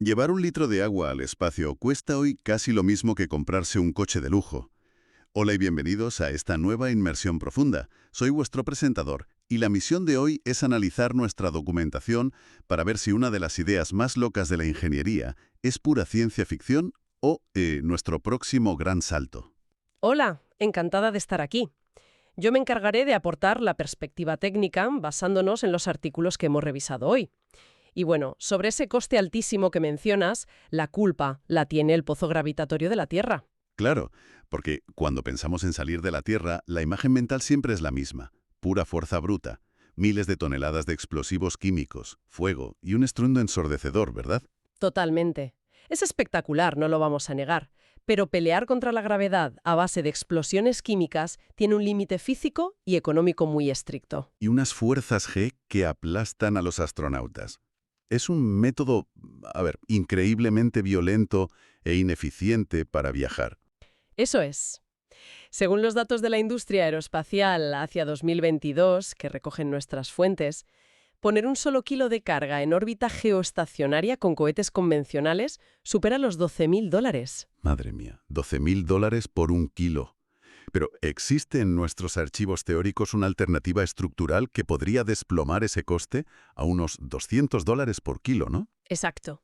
Llevar un litro de agua al espacio cuesta hoy casi lo mismo que comprarse un coche de lujo. Hola y bienvenidos a esta nueva inmersión profunda. Soy vuestro presentador y la misión de hoy es analizar nuestra documentación para ver si una de las ideas más locas de la ingeniería es pura ciencia ficción o nuestro próximo gran salto. Hola, encantada de estar aquí. Yo me encargaré de aportar la perspectiva técnica basándonos en los artículos que hemos revisado hoy. Y bueno, sobre ese coste altísimo que mencionas, la culpa la tiene el pozo gravitatorio de la Tierra. Claro, porque cuando pensamos en salir de la Tierra, la imagen mental siempre es la misma, pura fuerza bruta, miles de toneladas de explosivos químicos, fuego y un estruendo ensordecedor, ¿verdad? Totalmente. Es espectacular, no lo vamos a negar, pero pelear contra la gravedad a base de explosiones químicas tiene un límite físico y económico muy estricto. Y unas fuerzas G que aplastan a los astronautas. Es un método, increíblemente violento e ineficiente para viajar. Eso es. Según los datos de la industria aeroespacial hacia 2022, que recogen nuestras fuentes, poner un solo kilo de carga en órbita geoestacionaria con cohetes convencionales supera los $12.000. Madre mía, $12.000 por un kilo. Pero ¿existe en nuestros archivos teóricos una alternativa estructural que podría desplomar ese coste a unos $200 por kilo, no? Exacto.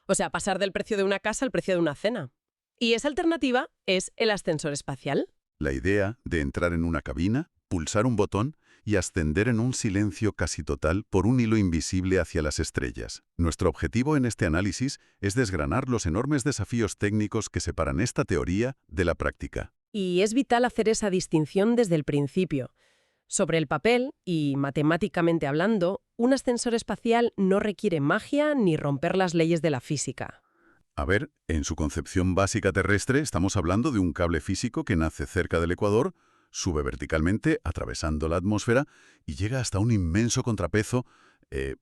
O sea, pasar del precio de una casa al precio de una cena. Y esa alternativa es el ascensor espacial. La idea de entrar en una cabina, pulsar un botón y ascender en un silencio casi total por un hilo invisible hacia las estrellas. Nuestro objetivo en este análisis es desgranar los enormes desafíos técnicos que separan esta teoría de la práctica. Y es vital hacer esa distinción desde el principio. Sobre el papel, y matemáticamente hablando, un ascensor espacial no requiere magia ni romper las leyes de la física. A ver, en su concepción básica terrestre estamos hablando de un cable físico que nace cerca del ecuador, sube verticalmente, atravesando la atmósfera, y llega hasta un inmenso contrapeso,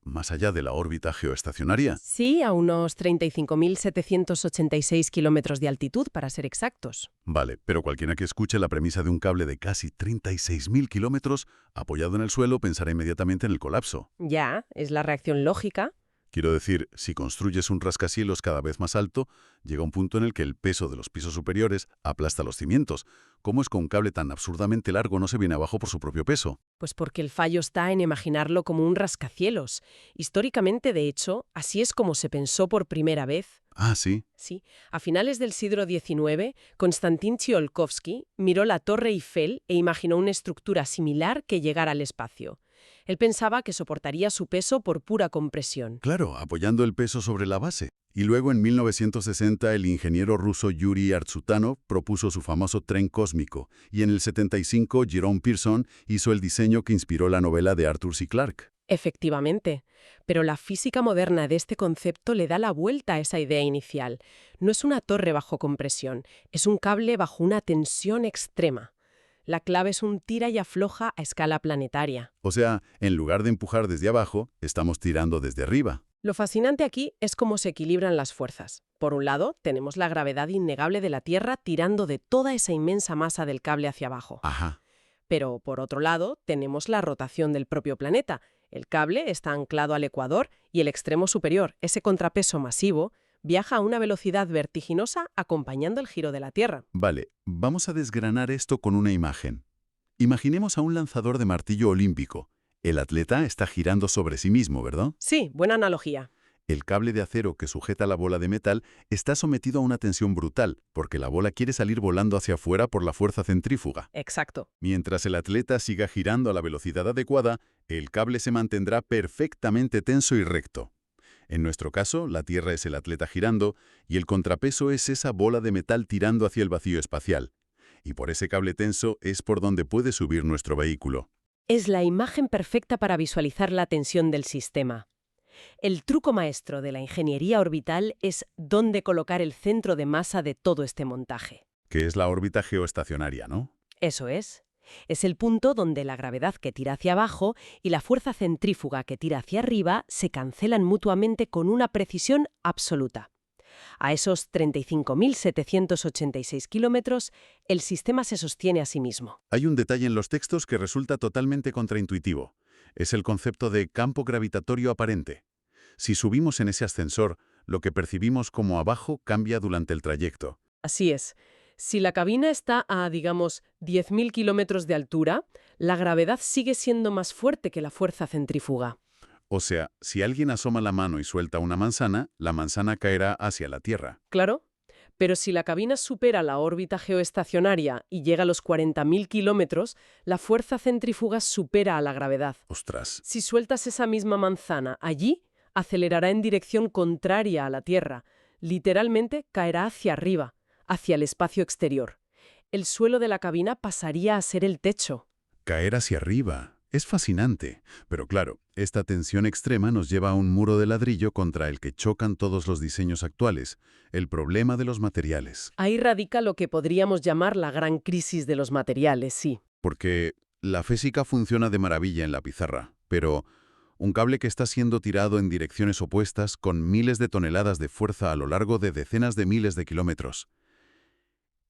más allá de la órbita geoestacionaria. Sí, a unos 35.786 kilómetros de altitud, para ser exactos. Vale, pero cualquiera que escuche la premisa de un cable de casi 36.000 kilómetros apoyado en el suelo pensará inmediatamente en el colapso. Ya, es la reacción lógica. Quiero decir, si construyes un rascacielos cada vez más alto, llega un punto en el que el peso de los pisos superiores aplasta los cimientos. ¿Cómo es que un cable tan absurdamente largo no se viene abajo por su propio peso? Pues porque el fallo está en imaginarlo como un rascacielos. Históricamente, de hecho, así es como se pensó por primera vez. Ah, sí. Sí, a finales del siglo XIX, Konstantin Tsiolkovsky miró la Torre Eiffel e imaginó una estructura similar que llegara al espacio. Él pensaba que soportaría su peso por pura compresión. Claro, apoyando el peso sobre la base. Y luego en 1960 el ingeniero ruso Yuri Artsutanov propuso su famoso tren cósmico, y en el 75 Jerome Pearson hizo el diseño que inspiró la novela de Arthur C. Clarke. Efectivamente, pero la física moderna de este concepto le da la vuelta a esa idea inicial. No es una torre bajo compresión, es un cable bajo una tensión extrema. La clave es un tira y afloja a escala planetaria. O sea, en lugar de empujar desde abajo, estamos tirando desde arriba. Lo fascinante aquí es cómo se equilibran las fuerzas. Por un lado, tenemos la gravedad innegable de la Tierra tirando de toda esa inmensa masa del cable hacia abajo. Ajá. Pero, por otro lado, tenemos la rotación del propio planeta. El cable está anclado al ecuador y el extremo superior, ese contrapeso masivo, viaja a una velocidad vertiginosa acompañando el giro de la Tierra. Vale, vamos a desgranar esto con una imagen. Imaginemos a un lanzador de martillo olímpico. El atleta está girando sobre sí mismo, ¿verdad? Sí, buena analogía. El cable de acero que sujeta la bola de metal está sometido a una tensión brutal, porque la bola quiere salir volando hacia afuera por la fuerza centrífuga. Exacto. Mientras el atleta siga girando a la velocidad adecuada, el cable se mantendrá perfectamente tenso y recto. En nuestro caso, la Tierra es el atleta girando y el contrapeso es esa bola de metal tirando hacia el vacío espacial. Y por ese cable tenso es por donde puede subir nuestro vehículo. Es la imagen perfecta para visualizar la tensión del sistema. El truco maestro de la ingeniería orbital es dónde colocar el centro de masa de todo este montaje. Que es la órbita geoestacionaria, ¿no? Eso es. Es el punto donde la gravedad que tira hacia abajo y la fuerza centrífuga que tira hacia arriba se cancelan mutuamente con una precisión absoluta. A esos 35.786 kilómetros, el sistema se sostiene a sí mismo. Hay un detalle en los textos que resulta totalmente contraintuitivo. Es el concepto de campo gravitatorio aparente. Si subimos en ese ascensor, Lo que percibimos como abajo cambia durante el trayecto. Así es. Si la cabina está a, digamos, 10.000 kilómetros de altura, la gravedad sigue siendo más fuerte que la fuerza centrífuga. O sea, si alguien asoma la mano y suelta una manzana, la manzana caerá hacia la Tierra. Claro, pero si la cabina supera la órbita geoestacionaria y llega a los 40.000 kilómetros, la fuerza centrífuga supera a la gravedad. Ostras. Si sueltas esa misma manzana allí, acelerará en dirección contraria a la Tierra. Literalmente caerá hacia arriba, hacia el espacio exterior. El suelo de la cabina pasaría a ser el techo. Caer hacia arriba. Es fascinante. Pero claro, esta tensión extrema nos lleva a un muro de ladrillo contra el que chocan todos los diseños actuales. El problema de los materiales. Ahí radica lo que podríamos llamar la gran crisis de los materiales, sí. Porque la física funciona de maravilla en la pizarra, pero un cable que está siendo tirado en direcciones opuestas con miles de toneladas de fuerza a lo largo de decenas de miles de kilómetros.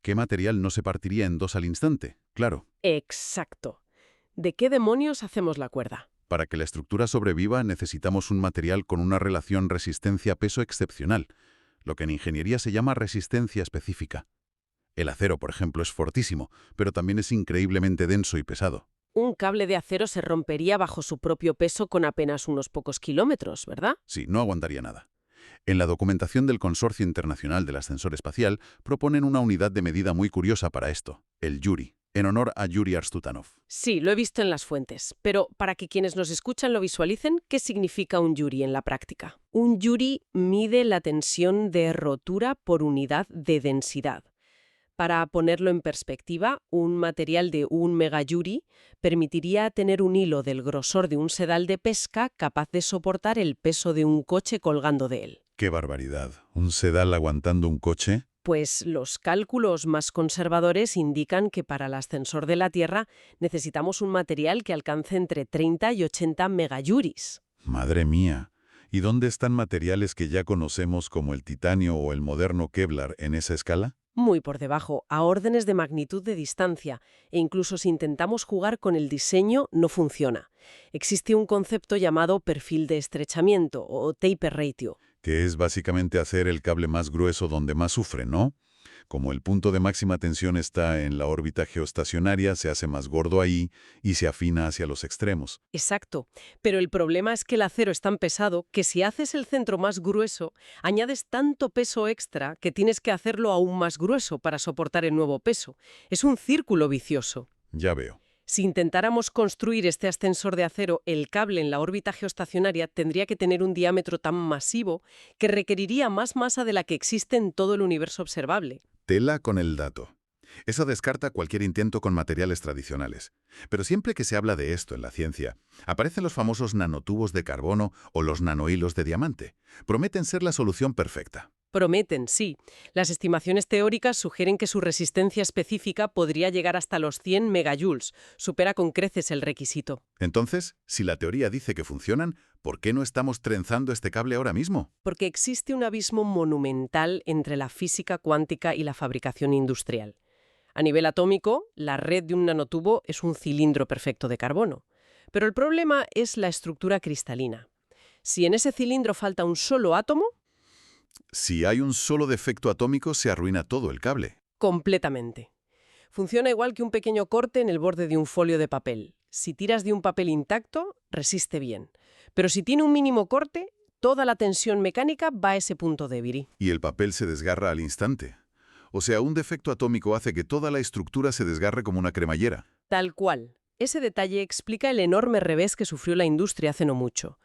¿Qué material no se partiría en dos al instante? Claro. Exacto. ¿De qué demonios hacemos la cuerda? Para que la estructura sobreviva necesitamos un material con una relación resistencia-peso excepcional, lo que en ingeniería se llama resistencia específica. El acero, por ejemplo, es fortísimo, pero también es increíblemente denso y pesado. Un cable de acero se rompería bajo su propio peso con apenas unos pocos kilómetros, ¿verdad? Sí, no aguantaría nada. En la documentación del Consorcio Internacional del Ascensor Espacial proponen una unidad de medida muy curiosa para esto, el Yuri, en honor a Yuri Arstutanov. Sí, lo he visto en las fuentes, pero para que quienes nos escuchan lo visualicen, ¿qué significa un Yuri en la práctica? Un Yuri mide la tensión de rotura por unidad de densidad. Para ponerlo en perspectiva, un material de 1 megayuri permitiría tener un hilo del grosor de un sedal de pesca capaz de soportar el peso de un coche colgando de él. ¡Qué barbaridad! ¿Un sedal aguantando un coche? Pues los cálculos más conservadores indican que para el ascensor de la Tierra necesitamos un material que alcance entre 30 y 80 megayuris. ¡Madre mía! ¿Y dónde están materiales que ya conocemos como el titanio o el moderno Kevlar en esa escala? Muy por debajo, a órdenes de magnitud de distancia, e incluso si intentamos jugar con el diseño, no funciona. Existe un concepto llamado perfil de estrechamiento o taper ratio. Que es básicamente hacer el cable más grueso donde más sufre, ¿no? Como el punto de máxima tensión está en la órbita geoestacionaria, se hace más gordo ahí y se afina hacia los extremos. Exacto, pero el problema es que el acero es tan pesado que si haces el centro más grueso, añades tanto peso extra que tienes que hacerlo aún más grueso para soportar el nuevo peso. Es un círculo vicioso. Ya veo. Si intentáramos construir este ascensor de acero, el cable en la órbita geoestacionaria tendría que tener un diámetro tan masivo que requeriría más masa de la que existe en todo el universo observable. Tela con el dato. Eso descarta cualquier intento con materiales tradicionales. Pero siempre que se habla de esto en la ciencia, aparecen los famosos nanotubos de carbono o los nanohilos de diamante. Prometen ser la solución perfecta. Prometen, sí. Las estimaciones teóricas sugieren que su resistencia específica podría llegar hasta los 100 megajoules. Supera con creces el requisito. Entonces, si la teoría dice que funcionan, ¿por qué no estamos trenzando este cable ahora mismo? Porque existe un abismo monumental entre la física cuántica y la fabricación industrial. A nivel atómico, la red de un nanotubo es un cilindro perfecto de carbono. Pero el problema es la estructura cristalina. Si en ese cilindro falta un solo átomo, Si hay un solo defecto atómico, se arruina todo el cable. completamente. Funciona igual que un pequeño corte en el borde de un folio de papel. Si tiras de un papel intacto, resiste bien. Pero si tiene un mínimo corte, toda la tensión mecánica va a ese punto débil. Y el papel se desgarra al instante. O sea, un defecto atómico hace que toda la estructura se desgarre como una cremallera. Tal cual. Ese detalle explica el enorme revés que sufrió la industria hace no mucho.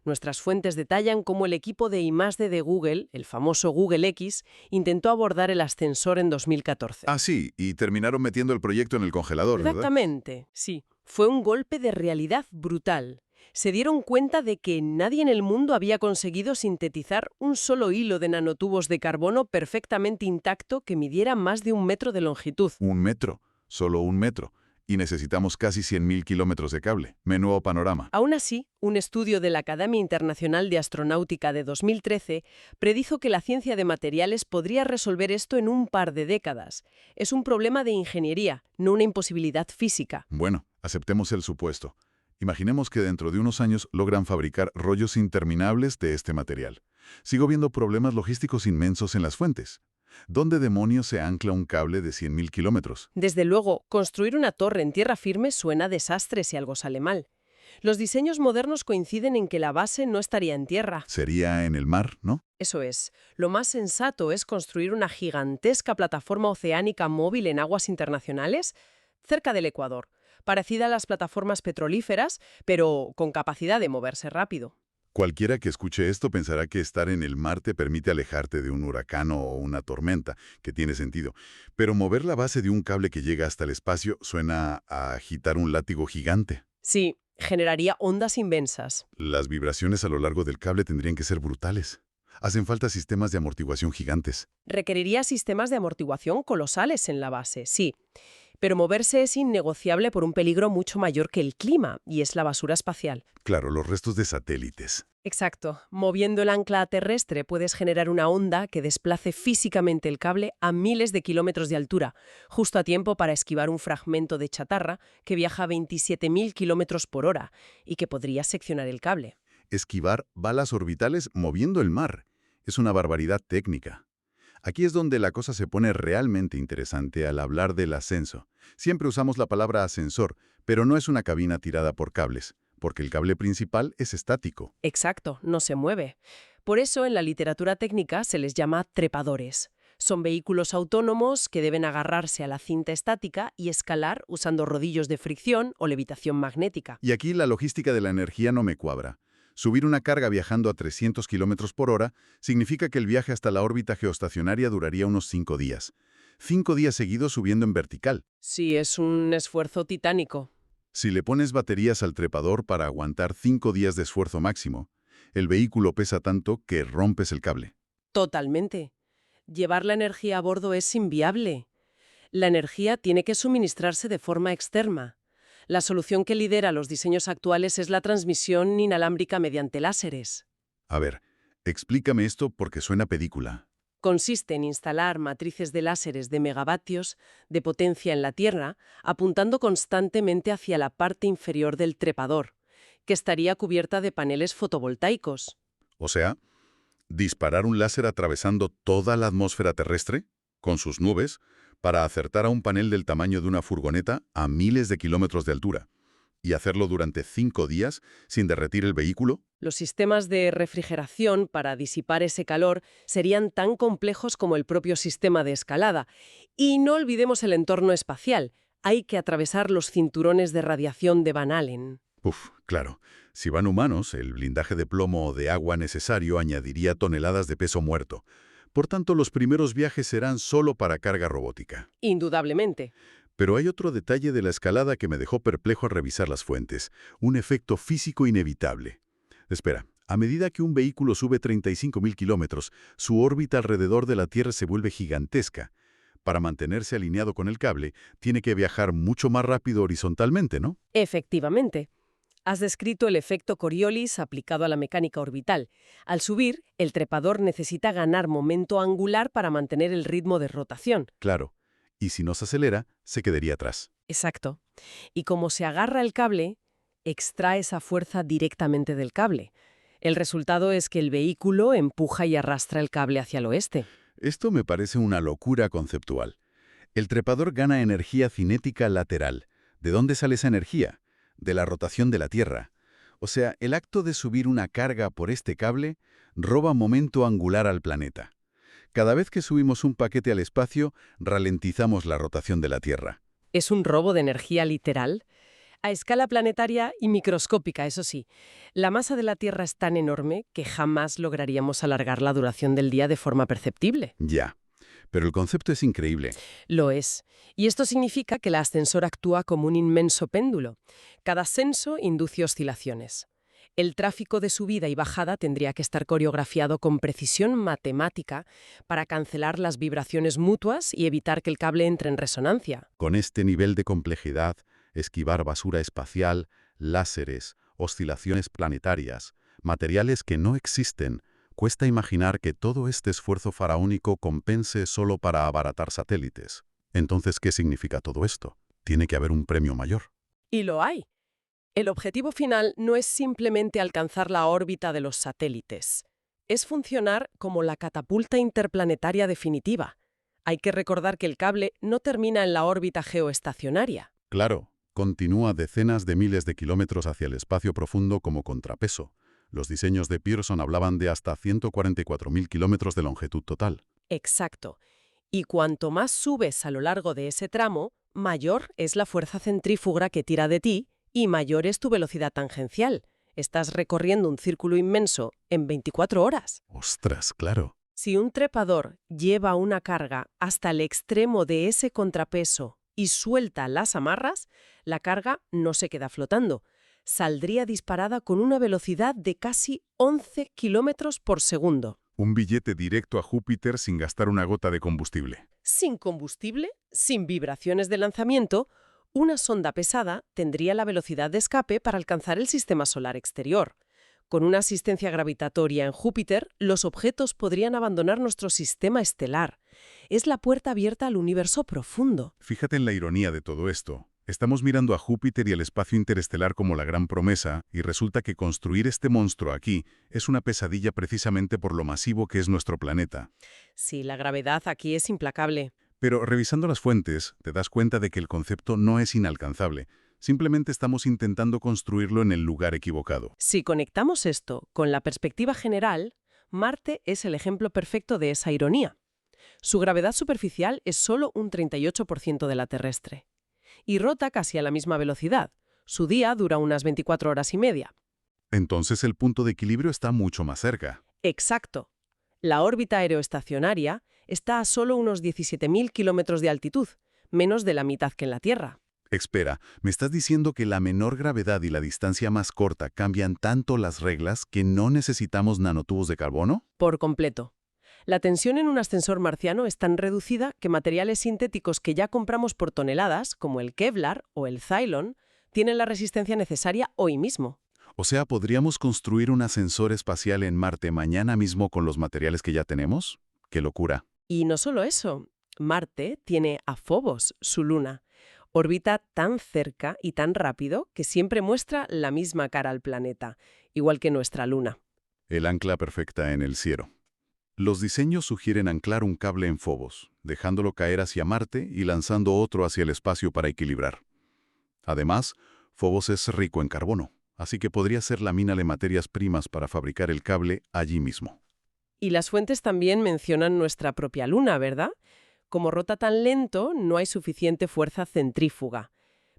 Nuestras fuentes detallan cómo el equipo de I+D de Google, el famoso Google X, intentó abordar el ascensor en 2014. Ah, sí, y terminaron metiendo el proyecto en el congelador, ¿verdad? Exactamente, sí. Fue un golpe de realidad brutal. Se dieron cuenta de que nadie en el mundo había conseguido sintetizar un solo hilo de nanotubos de carbono perfectamente intacto que midiera más de 1 metro de longitud. 1 metro, solo 1 metro. Y necesitamos casi 100.000 kilómetros de cable. Menudo panorama. Aún así, un estudio de la Academia Internacional de Astronáutica de 2013 predijo que la ciencia de materiales podría resolver esto en un par de décadas. Es un problema de ingeniería, no una imposibilidad física. Bueno, aceptemos el supuesto. Imaginemos que dentro de unos años logran fabricar rollos interminables de este material. Sigo viendo problemas logísticos inmensos en las fuentes. ¿Dónde demonios se ancla un cable de 100.000 kilómetros? Desde luego, construir una torre en tierra firme suena a desastre si algo sale mal. Los diseños modernos coinciden en que la base no estaría en tierra. Sería en el mar, ¿no? Eso es. Lo más sensato es construir una gigantesca plataforma oceánica móvil en aguas internacionales cerca del Ecuador, parecida a las plataformas petrolíferas, pero con capacidad de moverse rápido. Cualquiera que escuche esto pensará que estar en el mar te permite alejarte de un huracán o una tormenta, que tiene sentido. Pero mover la base de un cable que llega hasta el espacio suena a agitar un látigo gigante. Sí, generaría ondas inmensas. Las vibraciones a lo largo del cable tendrían que ser brutales. Hacen falta sistemas de amortiguación gigantes. Requeriría sistemas de amortiguación colosales en la base, sí. Pero moverse es innegociable por un peligro mucho mayor que el clima, y es la basura espacial. Claro, los restos de satélites. Exacto. Moviendo el ancla terrestre puedes generar una onda que desplace físicamente el cable a miles de kilómetros de altura, justo a tiempo para esquivar un fragmento de chatarra que viaja a 27.000 kilómetros por hora y que podría seccionar el cable. Esquivar balas orbitales moviendo el mar. Es una barbaridad técnica. Aquí es donde la cosa se pone realmente interesante al hablar del ascenso. Siempre usamos la palabra ascensor, pero no es una cabina tirada por cables, porque el cable principal es estático. Exacto, no se mueve. Por eso en la literatura técnica se les llama trepadores. Son vehículos autónomos que deben agarrarse a la cinta estática y escalar usando rodillos de fricción o levitación magnética. Y aquí la logística de la energía no me cuadra. Subir una carga viajando a 300 kilómetros por hora significa que el viaje hasta la órbita geoestacionaria duraría unos 5 días. 5 días seguidos subiendo en vertical. Sí, es un esfuerzo titánico. Si le pones baterías al trepador para aguantar 5 días de esfuerzo máximo, el vehículo pesa tanto que rompes el cable. Totalmente. Llevar la energía a bordo es inviable. La energía tiene que suministrarse de forma externa. La solución que lidera los diseños actuales es la transmisión inalámbrica mediante láseres. A ver, explícame esto porque suena a película. Consiste en instalar matrices de láseres de megavatios de potencia en la Tierra, apuntando constantemente hacia la parte inferior del trepador, que estaría cubierta de paneles fotovoltaicos. O sea, disparar un láser atravesando toda la atmósfera terrestre, con sus nubes, para acertar a un panel del tamaño de una furgoneta a miles de kilómetros de altura, y hacerlo durante 5 días sin derretir el vehículo. Los sistemas de refrigeración para disipar ese calor serían tan complejos como el propio sistema de escalada. Y no olvidemos el entorno espacial. Hay que atravesar los cinturones de radiación de Van Allen. Claro, si van humanos, el blindaje de plomo o de agua necesario añadiría toneladas de peso muerto. Por tanto, los primeros viajes serán solo para carga robótica. Indudablemente. Pero hay otro detalle de la escalada que me dejó perplejo al revisar las fuentes, un efecto físico inevitable. Espera, a medida que un vehículo sube 35.000 kilómetros, su órbita alrededor de la Tierra se vuelve gigantesca. Para mantenerse alineado con el cable, tiene que viajar mucho más rápido horizontalmente, ¿no? Efectivamente. Has descrito el efecto Coriolis aplicado a la mecánica orbital. Al subir, el trepador necesita ganar momento angular para mantener el ritmo de rotación. Claro. Y si no se acelera, se quedaría atrás. Exacto. Y como se agarra el cable, extrae esa fuerza directamente del cable. El resultado es que el vehículo empuja y arrastra el cable hacia el oeste. Esto me parece una locura conceptual. El trepador gana energía cinética lateral. ¿De dónde sale esa energía? De la rotación de la Tierra. O sea, el acto de subir una carga por este cable roba momento angular al planeta. Cada vez que subimos un paquete al espacio, ralentizamos la rotación de la Tierra. Es un robo de energía literal. A escala planetaria y microscópica, eso sí. La masa de la Tierra es tan enorme que jamás lograríamos alargar la duración del día de forma perceptible. Ya. Pero el concepto es increíble. Lo es. Y esto significa que el ascensor actúa como un inmenso péndulo. Cada ascenso induce oscilaciones. El tráfico de subida y bajada tendría que estar coreografiado con precisión matemática para cancelar las vibraciones mutuas y evitar que el cable entre en resonancia. Con este nivel de complejidad, esquivar basura espacial, láseres, oscilaciones planetarias, materiales que no existen, cuesta imaginar que todo este esfuerzo faraónico compense solo para abaratar satélites. Entonces, ¿qué significa todo esto? Tiene que haber un premio mayor. Y lo hay. El objetivo final no es simplemente alcanzar la órbita de los satélites. Es funcionar como la catapulta interplanetaria definitiva. Hay que recordar que el cable no termina en la órbita geoestacionaria. Claro, continúa decenas de miles de kilómetros hacia el espacio profundo como contrapeso. Los diseños de Pearson hablaban de hasta 144.000 kilómetros de longitud total. Exacto. Y cuanto más subes a lo largo de ese tramo, mayor es la fuerza centrífuga que tira de ti y mayor es tu velocidad tangencial. Estás recorriendo un círculo inmenso en 24 horas. ¡Ostras, claro! Si un trepador lleva una carga hasta el extremo de ese contrapeso y suelta las amarras, la carga no se queda flotando. Saldría disparada con una velocidad de casi 11 kilómetros por segundo. Un billete directo a Júpiter sin gastar una gota de combustible. Sin combustible, sin vibraciones de lanzamiento, una sonda pesada tendría la velocidad de escape para alcanzar el sistema solar exterior. Con una asistencia gravitatoria en Júpiter, los objetos podrían abandonar nuestro sistema estelar. Es la puerta abierta al universo profundo. Fíjate en la ironía de todo esto. Estamos mirando a Júpiter y el espacio interestelar como la gran promesa, y resulta que construir este monstruo aquí es una pesadilla precisamente por lo masivo que es nuestro planeta. Sí, la gravedad aquí es implacable. Pero revisando las fuentes, te das cuenta de que el concepto no es inalcanzable. Simplemente estamos intentando construirlo en el lugar equivocado. Si conectamos esto con la perspectiva general, Marte es el ejemplo perfecto de esa ironía. Su gravedad superficial es solo un 38% de la terrestre. Y rota casi a la misma velocidad. Su día dura unas 24 horas y media. Entonces el punto de equilibrio está mucho más cerca. Exacto. La órbita aeroestacionaria está a solo unos 17.000 kilómetros de altitud, menos de la mitad que en la Tierra. Espera, ¿me estás diciendo que la menor gravedad y la distancia más corta cambian tanto las reglas que no necesitamos nanotubos de carbono? Por completo. La tensión en un ascensor marciano es tan reducida que materiales sintéticos que ya compramos por toneladas, como el Kevlar o el Cylon, tienen la resistencia necesaria hoy mismo. O sea, ¿podríamos construir un ascensor espacial en Marte mañana mismo con los materiales que ya tenemos? ¡Qué locura! Y no solo eso, Marte tiene a Phobos, su luna. Orbita tan cerca y tan rápido que siempre muestra la misma cara al planeta, igual que nuestra luna. El ancla perfecta en el cielo. Los diseños sugieren anclar un cable en Phobos, dejándolo caer hacia Marte y lanzando otro hacia el espacio para equilibrar. Además, Phobos es rico en carbono, así que podría ser la mina de materias primas para fabricar el cable allí mismo. Y las fuentes también mencionan nuestra propia luna, ¿verdad? Como rota tan lento, no hay suficiente fuerza centrífuga.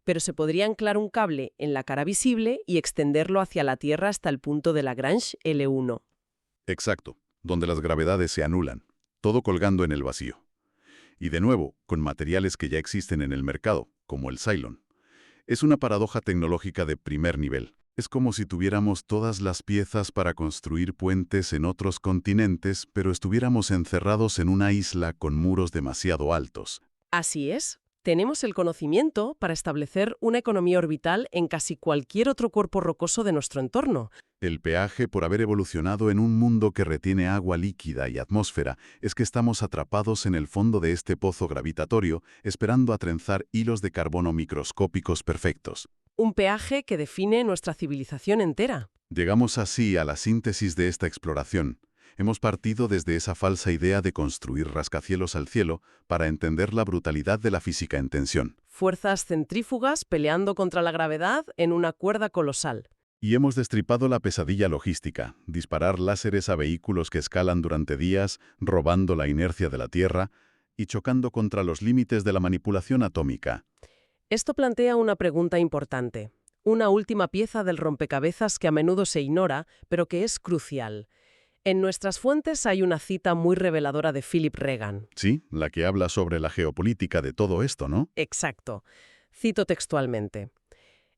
Pero se podría anclar un cable en la cara visible y extenderlo hacia la Tierra hasta el punto de Lagrange L1. Exacto, donde las gravedades se anulan, todo colgando en el vacío. Y de nuevo, con materiales que ya existen en el mercado, como el Cylon. Es una paradoja tecnológica de primer nivel. Es como si tuviéramos todas las piezas para construir puentes en otros continentes, pero estuviéramos encerrados en una isla con muros demasiado altos. Así es. Tenemos el conocimiento para establecer una economía orbital en casi cualquier otro cuerpo rocoso de nuestro entorno. El peaje por haber evolucionado en un mundo que retiene agua líquida y atmósfera es que estamos atrapados en el fondo de este pozo gravitatorio, esperando a trenzar hilos de carbono microscópicos perfectos. Un peaje que define nuestra civilización entera. Llegamos así a la síntesis de esta exploración. Hemos partido desde esa falsa idea de construir rascacielos al cielo para entender la brutalidad de la física en tensión. Fuerzas centrífugas peleando contra la gravedad en una cuerda colosal. Y hemos destripado la pesadilla logística, disparar láseres a vehículos que escalan durante días, robando la inercia de la Tierra y chocando contra los límites de la manipulación atómica. Esto plantea una pregunta importante. Una última pieza del rompecabezas que a menudo se ignora, pero que es crucial. En nuestras fuentes hay una cita muy reveladora de Philip Regan. Sí, la que habla sobre la geopolítica de todo esto, ¿no? Exacto. Cito textualmente.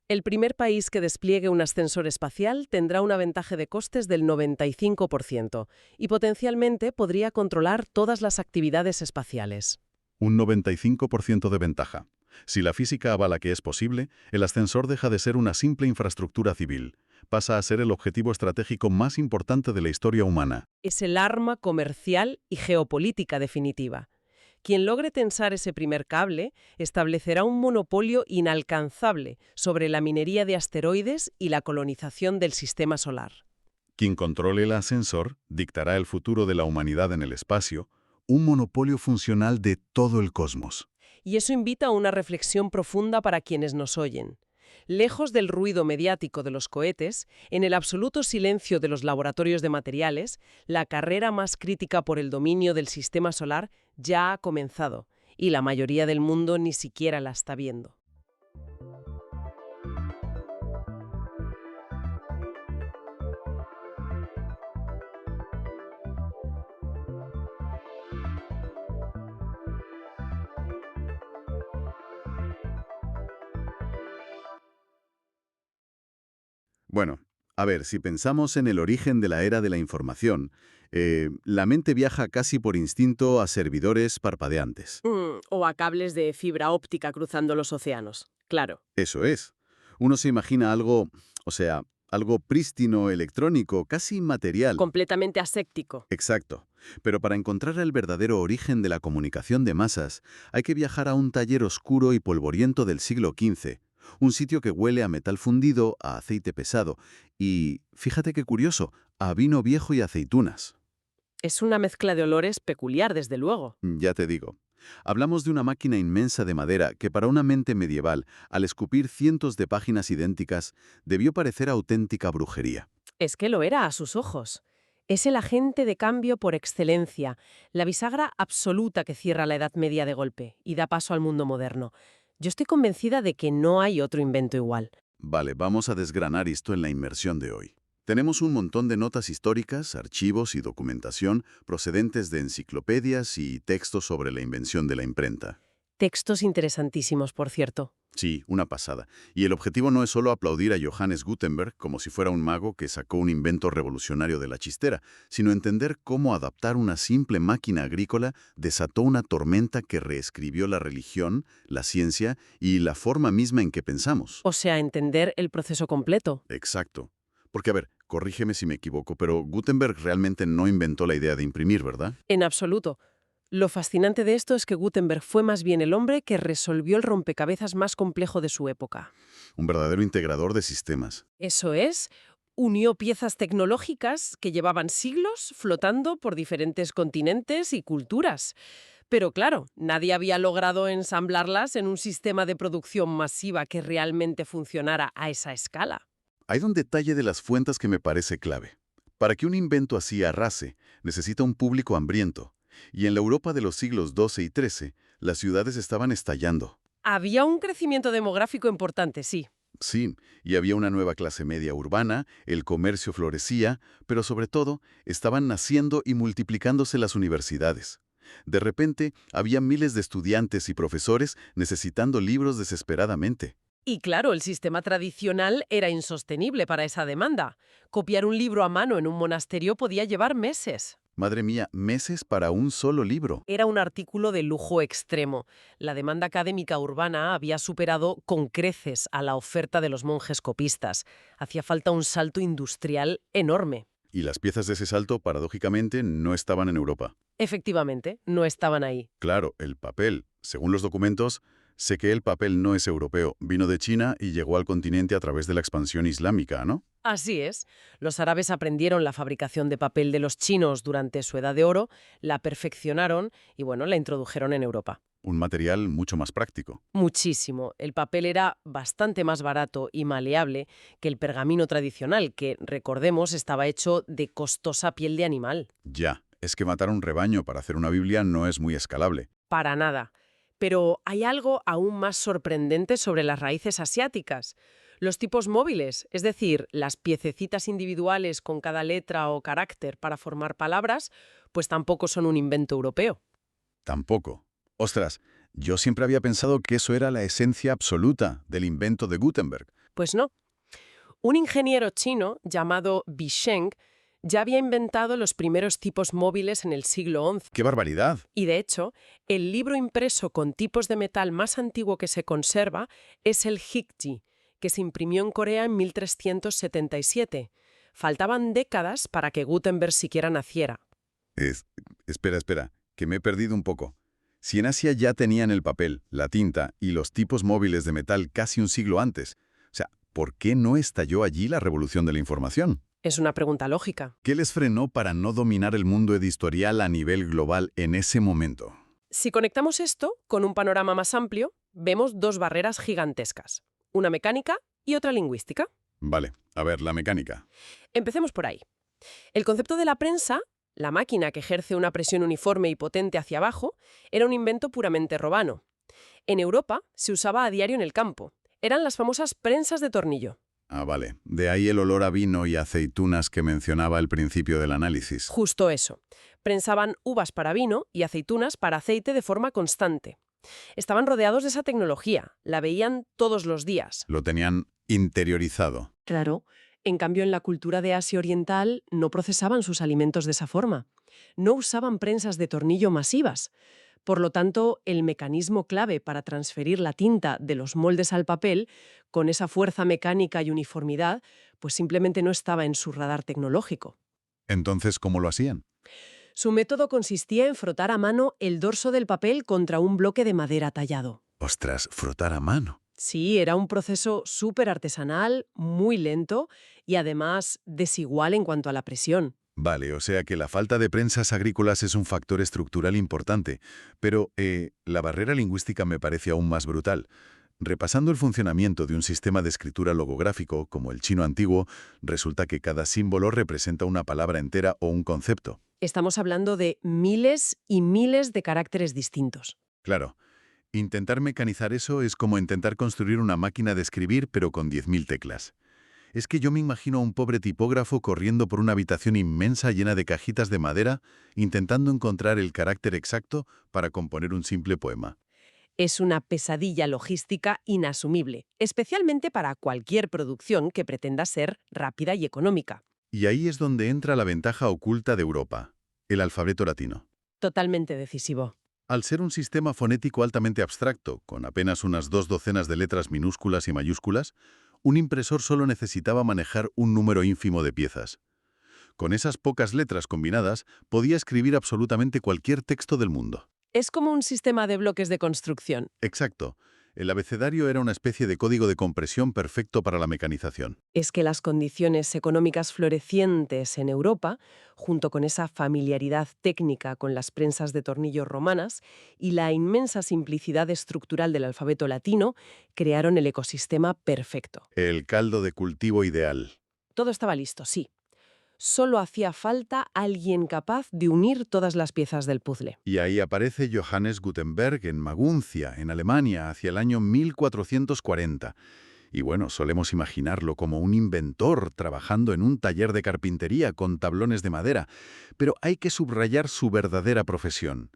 El primer país que despliegue un ascensor espacial tendrá una ventaja de costes del 95% y potencialmente podría controlar todas las actividades espaciales. Un 95% de ventaja. Si la física avala que es posible, el ascensor deja de ser una simple infraestructura civil. Pasa a ser el objetivo estratégico más importante de la historia humana. Es el arma comercial y geopolítica definitiva. Quien logre tensar ese primer cable establecerá un monopolio inalcanzable sobre la minería de asteroides y la colonización del sistema solar. Quien controle el ascensor dictará el futuro de la humanidad en el espacio, un monopolio funcional de todo el cosmos. Y eso invita a una reflexión profunda para quienes nos oyen. Lejos del ruido mediático de los cohetes, en el absoluto silencio de los laboratorios de materiales, la carrera más crítica por el dominio del sistema solar ya ha comenzado, y la mayoría del mundo ni siquiera la está viendo. Bueno, a ver, si pensamos en el origen de la era de la información, la mente viaja casi por instinto a servidores parpadeantes. O a cables de fibra óptica cruzando los océanos. Claro. Eso es. Uno se imagina algo, o sea, algo prístino, electrónico, casi inmaterial. Completamente aséptico. Exacto. Pero para encontrar el verdadero origen de la comunicación de masas, hay que viajar a un taller oscuro y polvoriento del siglo XV, un sitio que huele a metal fundido, a aceite pesado y, fíjate qué curioso, a vino viejo y aceitunas. Es una mezcla de olores peculiar, desde luego. Ya te digo. Hablamos de una máquina inmensa de madera que para una mente medieval, al escupir cientos de páginas idénticas, debió parecer auténtica brujería. Es que lo era a sus ojos. Es el agente de cambio por excelencia, la bisagra absoluta que cierra la Edad Media de golpe y da paso al mundo moderno. Yo estoy convencida de que no hay otro invento igual. Vale, vamos a desgranar esto en la inmersión de hoy. Tenemos un montón de notas históricas, archivos y documentación procedentes de enciclopedias y textos sobre la invención de la imprenta. Textos interesantísimos, por cierto. Sí, una pasada. Y el objetivo no es solo aplaudir a Johannes Gutenberg como si fuera un mago que sacó un invento revolucionario de la chistera, sino entender cómo adaptar una simple máquina agrícola desató una tormenta que reescribió la religión, la ciencia y la forma misma en que pensamos. O sea, entender el proceso completo. Exacto. Porque, a ver, corrígeme si me equivoco, pero Gutenberg realmente no inventó la idea de imprimir, ¿verdad? En absoluto. Lo fascinante de esto es que Gutenberg fue más bien el hombre que resolvió el rompecabezas más complejo de su época. Un verdadero integrador de sistemas. Eso es, unió piezas tecnológicas que llevaban siglos flotando por diferentes continentes y culturas. Pero claro, nadie había logrado ensamblarlas en un sistema de producción masiva que realmente funcionara a esa escala. Hay un detalle de las fuentes que me parece clave. Para que un invento así arrase, necesita un público hambriento. Y en la Europa de los siglos XII y XIII, las ciudades estaban estallando. Había un crecimiento demográfico importante, sí. Sí, y había una nueva clase media urbana, el comercio florecía, pero sobre todo, estaban naciendo y multiplicándose las universidades. De repente, había miles de estudiantes y profesores necesitando libros desesperadamente. Y claro, el sistema tradicional era insostenible para esa demanda. Copiar un libro a mano en un monasterio podía llevar meses. Madre mía, meses para un solo libro. Era un artículo de lujo extremo. La demanda académica urbana había superado con creces a la oferta de los monjes copistas. Hacía falta un salto industrial enorme. Y las piezas de ese salto, paradójicamente, no estaban en Europa. Efectivamente, no estaban ahí. Claro, el papel. Según los documentos, sé que el papel no es europeo. Vino de China y llegó al continente a través de la expansión islámica, ¿no? Así es. Los árabes aprendieron la fabricación de papel de los chinos durante su edad de oro, la perfeccionaron y, bueno, la introdujeron en Europa. Un material mucho más práctico. Muchísimo. El papel era bastante más barato y maleable que el pergamino tradicional, que, recordemos, estaba hecho de costosa piel de animal. Ya, es que matar un rebaño para hacer una Biblia no es muy escalable. Para nada. Pero hay algo aún más sorprendente sobre las raíces asiáticas. Los tipos móviles, es decir, las piececitas individuales con cada letra o carácter para formar palabras, pues tampoco son un invento europeo. Tampoco. Ostras, yo siempre había pensado que eso era la esencia absoluta del invento de Gutenberg. Pues no. Un ingeniero chino llamado Bi Sheng ya había inventado los primeros tipos móviles en el siglo XI. ¡Qué barbaridad! Y de hecho, el libro impreso con tipos de metal más antiguo que se conserva es el Hikji, que se imprimió en Corea en 1377. Faltaban décadas para que Gutenberg siquiera naciera. Espera, que me he perdido un poco. Si en Asia ya tenían el papel, la tinta y los tipos móviles de metal casi un siglo antes, o sea, ¿por qué no estalló allí la revolución de la información? Es una pregunta lógica. ¿Qué les frenó para no dominar el mundo editorial a nivel global en ese momento? Si conectamos esto con un panorama más amplio, vemos dos barreras gigantescas, una mecánica y otra lingüística. Vale, a ver, la mecánica. Empecemos por ahí. El concepto de la prensa, la máquina que ejerce una presión uniforme y potente hacia abajo, era un invento puramente romano. En Europa se usaba a diario en el campo. Eran las famosas prensas de tornillo. Ah, vale. De ahí el olor a vino y aceitunas que mencionaba al principio del análisis. Justo eso. Prensaban uvas para vino y aceitunas para aceite de forma constante. Estaban rodeados de esa tecnología, la veían todos los días. Lo tenían interiorizado. Claro. En cambio, en la cultura de Asia Oriental no procesaban sus alimentos de esa forma. No usaban prensas de tornillo masivas. Por lo tanto, el mecanismo clave para transferir la tinta de los moldes al papel, con esa fuerza mecánica y uniformidad, pues simplemente no estaba en su radar tecnológico. Entonces, ¿cómo lo hacían? Su método consistía en frotar a mano el dorso del papel contra un bloque de madera tallado. Ostras, frotar a mano. Sí, era un proceso súper artesanal, muy lento y además desigual en cuanto a la presión. Vale, o sea que la falta de prensas agrícolas es un factor estructural importante, pero la barrera lingüística me parece aún más brutal. Repasando el funcionamiento de un sistema de escritura logográfico, como el chino antiguo, resulta que cada símbolo representa una palabra entera o un concepto. Estamos hablando de miles y miles de caracteres distintos. Claro, intentar mecanizar eso es como intentar construir una máquina de escribir, pero con 10.000 teclas. Es que yo me imagino a un pobre tipógrafo corriendo por una habitación inmensa llena de cajitas de madera, intentando encontrar el carácter exacto para componer un simple poema. Es una pesadilla logística inasumible, especialmente para cualquier producción que pretenda ser rápida y económica. Y ahí es donde entra la ventaja oculta de Europa, el alfabeto latino. Totalmente decisivo. Al ser un sistema fonético altamente abstracto, con apenas unas 2 docenas de letras minúsculas y mayúsculas, un impresor solo necesitaba manejar un número ínfimo de piezas. Con esas pocas letras combinadas, podía escribir absolutamente cualquier texto del mundo. Es como un sistema de bloques de construcción. Exacto. El abecedario era una especie de código de compresión perfecto para la mecanización. Es que las condiciones económicas florecientes en Europa, junto con esa familiaridad técnica con las prensas de tornillo romanas y la inmensa simplicidad estructural del alfabeto latino, crearon el ecosistema perfecto. El caldo de cultivo ideal. Todo estaba listo, sí. Solo hacía falta alguien capaz de unir todas las piezas del puzzle. Y ahí aparece Johannes Gutenberg en Maguncia, en Alemania, hacia el año 1440. Y bueno, solemos imaginarlo como un inventor trabajando en un taller de carpintería con tablones de madera. Pero hay que subrayar su verdadera profesión.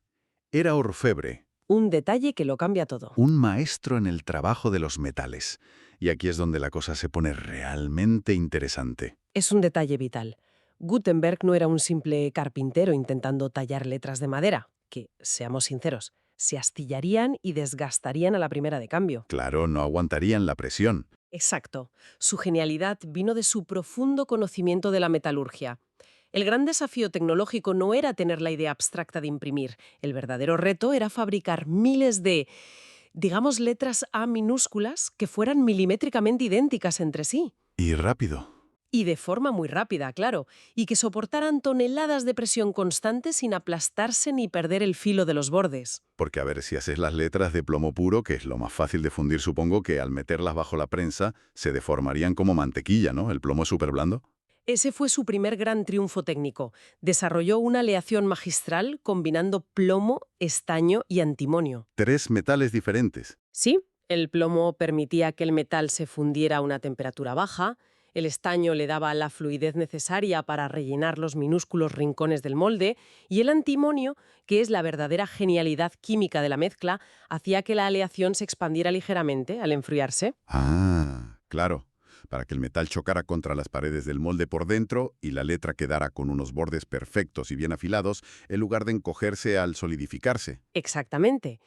Era orfebre. Un detalle que lo cambia todo. Un maestro en el trabajo de los metales. Y aquí es donde la cosa se pone realmente interesante. Es un detalle vital. Gutenberg no era un simple carpintero intentando tallar letras de madera, que, seamos sinceros, se astillarían y desgastarían a la primera de cambio. Claro, no aguantarían la presión. Exacto. Su genialidad vino de su profundo conocimiento de la metalurgia. El gran desafío tecnológico no era tener la idea abstracta de imprimir. El verdadero reto era fabricar miles de, digamos, letras A minúsculas que fueran milimétricamente idénticas entre sí. Y rápido. Y de forma muy rápida, claro, y que soportaran toneladas de presión constante sin aplastarse ni perder el filo de los bordes. Porque a ver, si haces las letras de plomo puro, que es lo más fácil de fundir, supongo que al meterlas bajo la prensa se deformarían como mantequilla, ¿no? El plomo es súper blando. Ese fue su primer gran triunfo técnico. Desarrolló una aleación magistral combinando plomo, estaño y antimonio. 3 metales diferentes. Sí, el plomo permitía que el metal se fundiera a una temperatura baja. El estaño le daba la fluidez necesaria para rellenar los minúsculos rincones del molde y el antimonio, que es la verdadera genialidad química de la mezcla, hacía que la aleación se expandiera ligeramente al enfriarse. Ah, claro. Para que el metal chocara contra las paredes del molde por dentro y la letra quedara con unos bordes perfectos y bien afilados, en lugar de encogerse al solidificarse. Exactamente.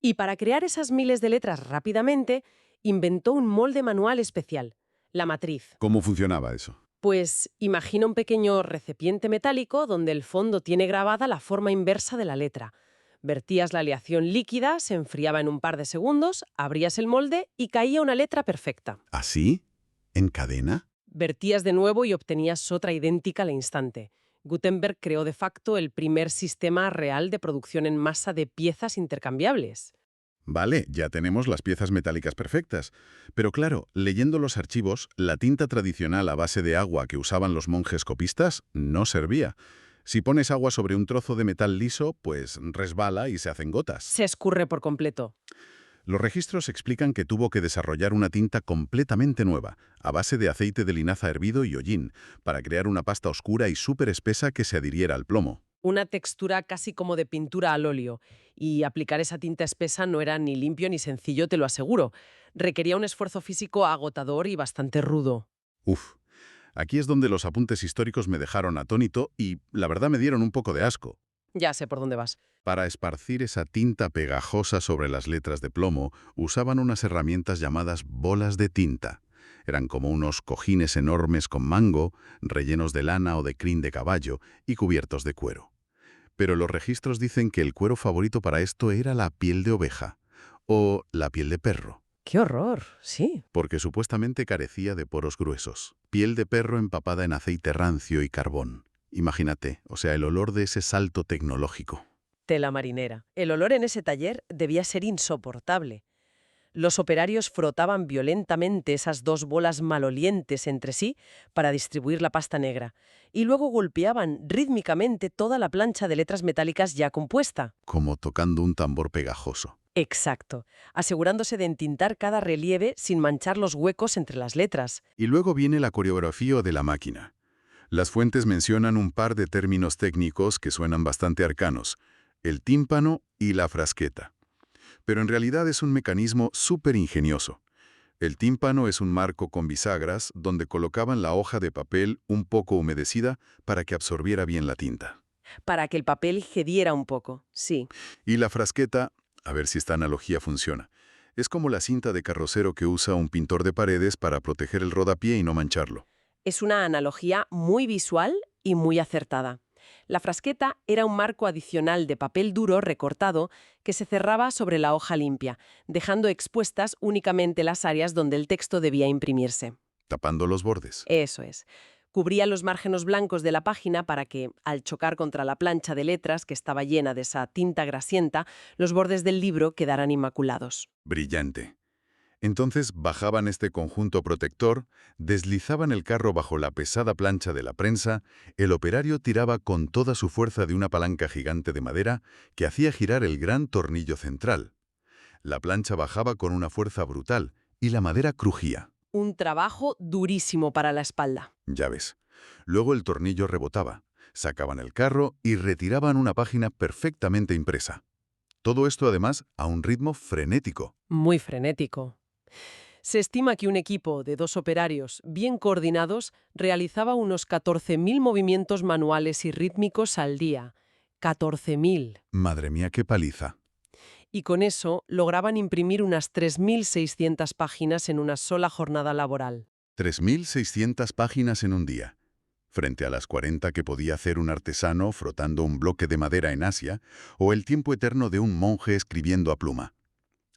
Y para crear esas miles de letras rápidamente, inventó un molde manual especial. La matriz. ¿Cómo funcionaba eso? Pues imagina un pequeño recipiente metálico donde el fondo tiene grabada la forma inversa de la letra. Vertías la aleación líquida, se enfriaba en un par de segundos, abrías el molde y caía una letra perfecta. ¿Así? ¿En cadena? Vertías de nuevo y obtenías otra idéntica al instante. Gutenberg creó de facto el primer sistema real de producción en masa de piezas intercambiables. Vale, ya tenemos las piezas metálicas perfectas. Pero claro, leyendo los archivos, la tinta tradicional a base de agua que usaban los monjes copistas no servía. Si pones agua sobre un trozo de metal liso, pues resbala y se hacen gotas. Se escurre por completo. Los registros explican que tuvo que desarrollar una tinta completamente nueva, a base de aceite de linaza hervido y hollín, para crear una pasta oscura y súper espesa que se adhiriera al plomo. Una textura casi como de pintura al óleo. Y aplicar esa tinta espesa no era ni limpio ni sencillo, te lo aseguro. Requería un esfuerzo físico agotador y bastante rudo. Uf, aquí es donde los apuntes históricos me dejaron atónito y, la verdad, me dieron un poco de asco. Ya sé por dónde vas. Para esparcir esa tinta pegajosa sobre las letras de plomo, usaban unas herramientas llamadas bolas de tinta. Eran como unos cojines enormes con mango, rellenos de lana o de crin de caballo y cubiertos de cuero. Pero los registros dicen que el cuero favorito para esto era la piel de oveja o la piel de perro, ¡Qué horror! Sí. porque supuestamente carecía de poros gruesos. Piel de perro empapada en aceite rancio y carbón. Imagínate, o sea, el olor de ese salto tecnológico. Tela marinera. El olor en ese taller debía ser insoportable. Los operarios frotaban violentamente esas dos bolas malolientes entre sí para distribuir la pasta negra, y luego golpeaban rítmicamente toda la plancha de letras metálicas ya compuesta. Como tocando un tambor pegajoso. Exacto, asegurándose de entintar cada relieve sin manchar los huecos entre las letras. Y luego viene la coreografía de la máquina. Las fuentes mencionan un par de términos técnicos que suenan bastante arcanos, el tímpano y la frasqueta. Pero en realidad es un mecanismo súper ingenioso. El tímpano es un marco con bisagras donde colocaban la hoja de papel un poco humedecida para que absorbiera bien la tinta. Para que el papel cediera un poco, sí. Y la frasqueta, a ver si esta analogía funciona, es como la cinta de carrocero que usa un pintor de paredes para proteger el rodapié y no mancharlo. Es una analogía muy visual y muy acertada. La frasqueta era un marco adicional de papel duro recortado que se cerraba sobre la hoja limpia, dejando expuestas únicamente las áreas donde el texto debía imprimirse. Tapando los bordes. Eso es. Cubría los márgenes blancos de la página para que, al chocar contra la plancha de letras que estaba llena de esa tinta grasienta, los bordes del libro quedaran inmaculados. Brillante. Entonces bajaban este conjunto protector, deslizaban el carro bajo la pesada plancha de la prensa, el operario tiraba con toda su fuerza de una palanca gigante de madera que hacía girar el gran tornillo central. La plancha bajaba con una fuerza brutal y la madera crujía. Un trabajo durísimo para la espalda. Ya ves. Luego el tornillo rebotaba, sacaban el carro y retiraban una página perfectamente impresa. Todo esto además a un ritmo frenético. Muy frenético. Se estima que un equipo de 2 operarios bien coordinados realizaba unos 14.000 movimientos manuales y rítmicos al día. 14.000. Madre mía, qué paliza. Y con eso lograban imprimir unas 3.600 páginas en una sola jornada laboral. 3.600 páginas en un día. Frente a las 40 que podía hacer un artesano frotando un bloque de madera en Asia, o el tiempo eterno de un monje escribiendo a pluma.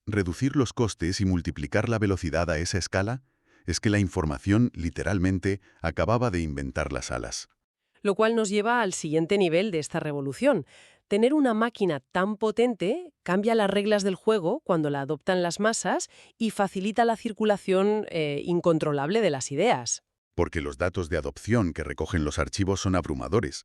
Reducir los costes y multiplicar la velocidad a esa escala es que la información, literalmente, acababa de inventar las alas. Lo cual nos lleva al siguiente nivel de esta revolución. Tener una máquina tan potente cambia las reglas del juego cuando la adoptan las masas y facilita la circulación incontrolable de las ideas. Porque los datos de adopción que recogen los archivos son abrumadores.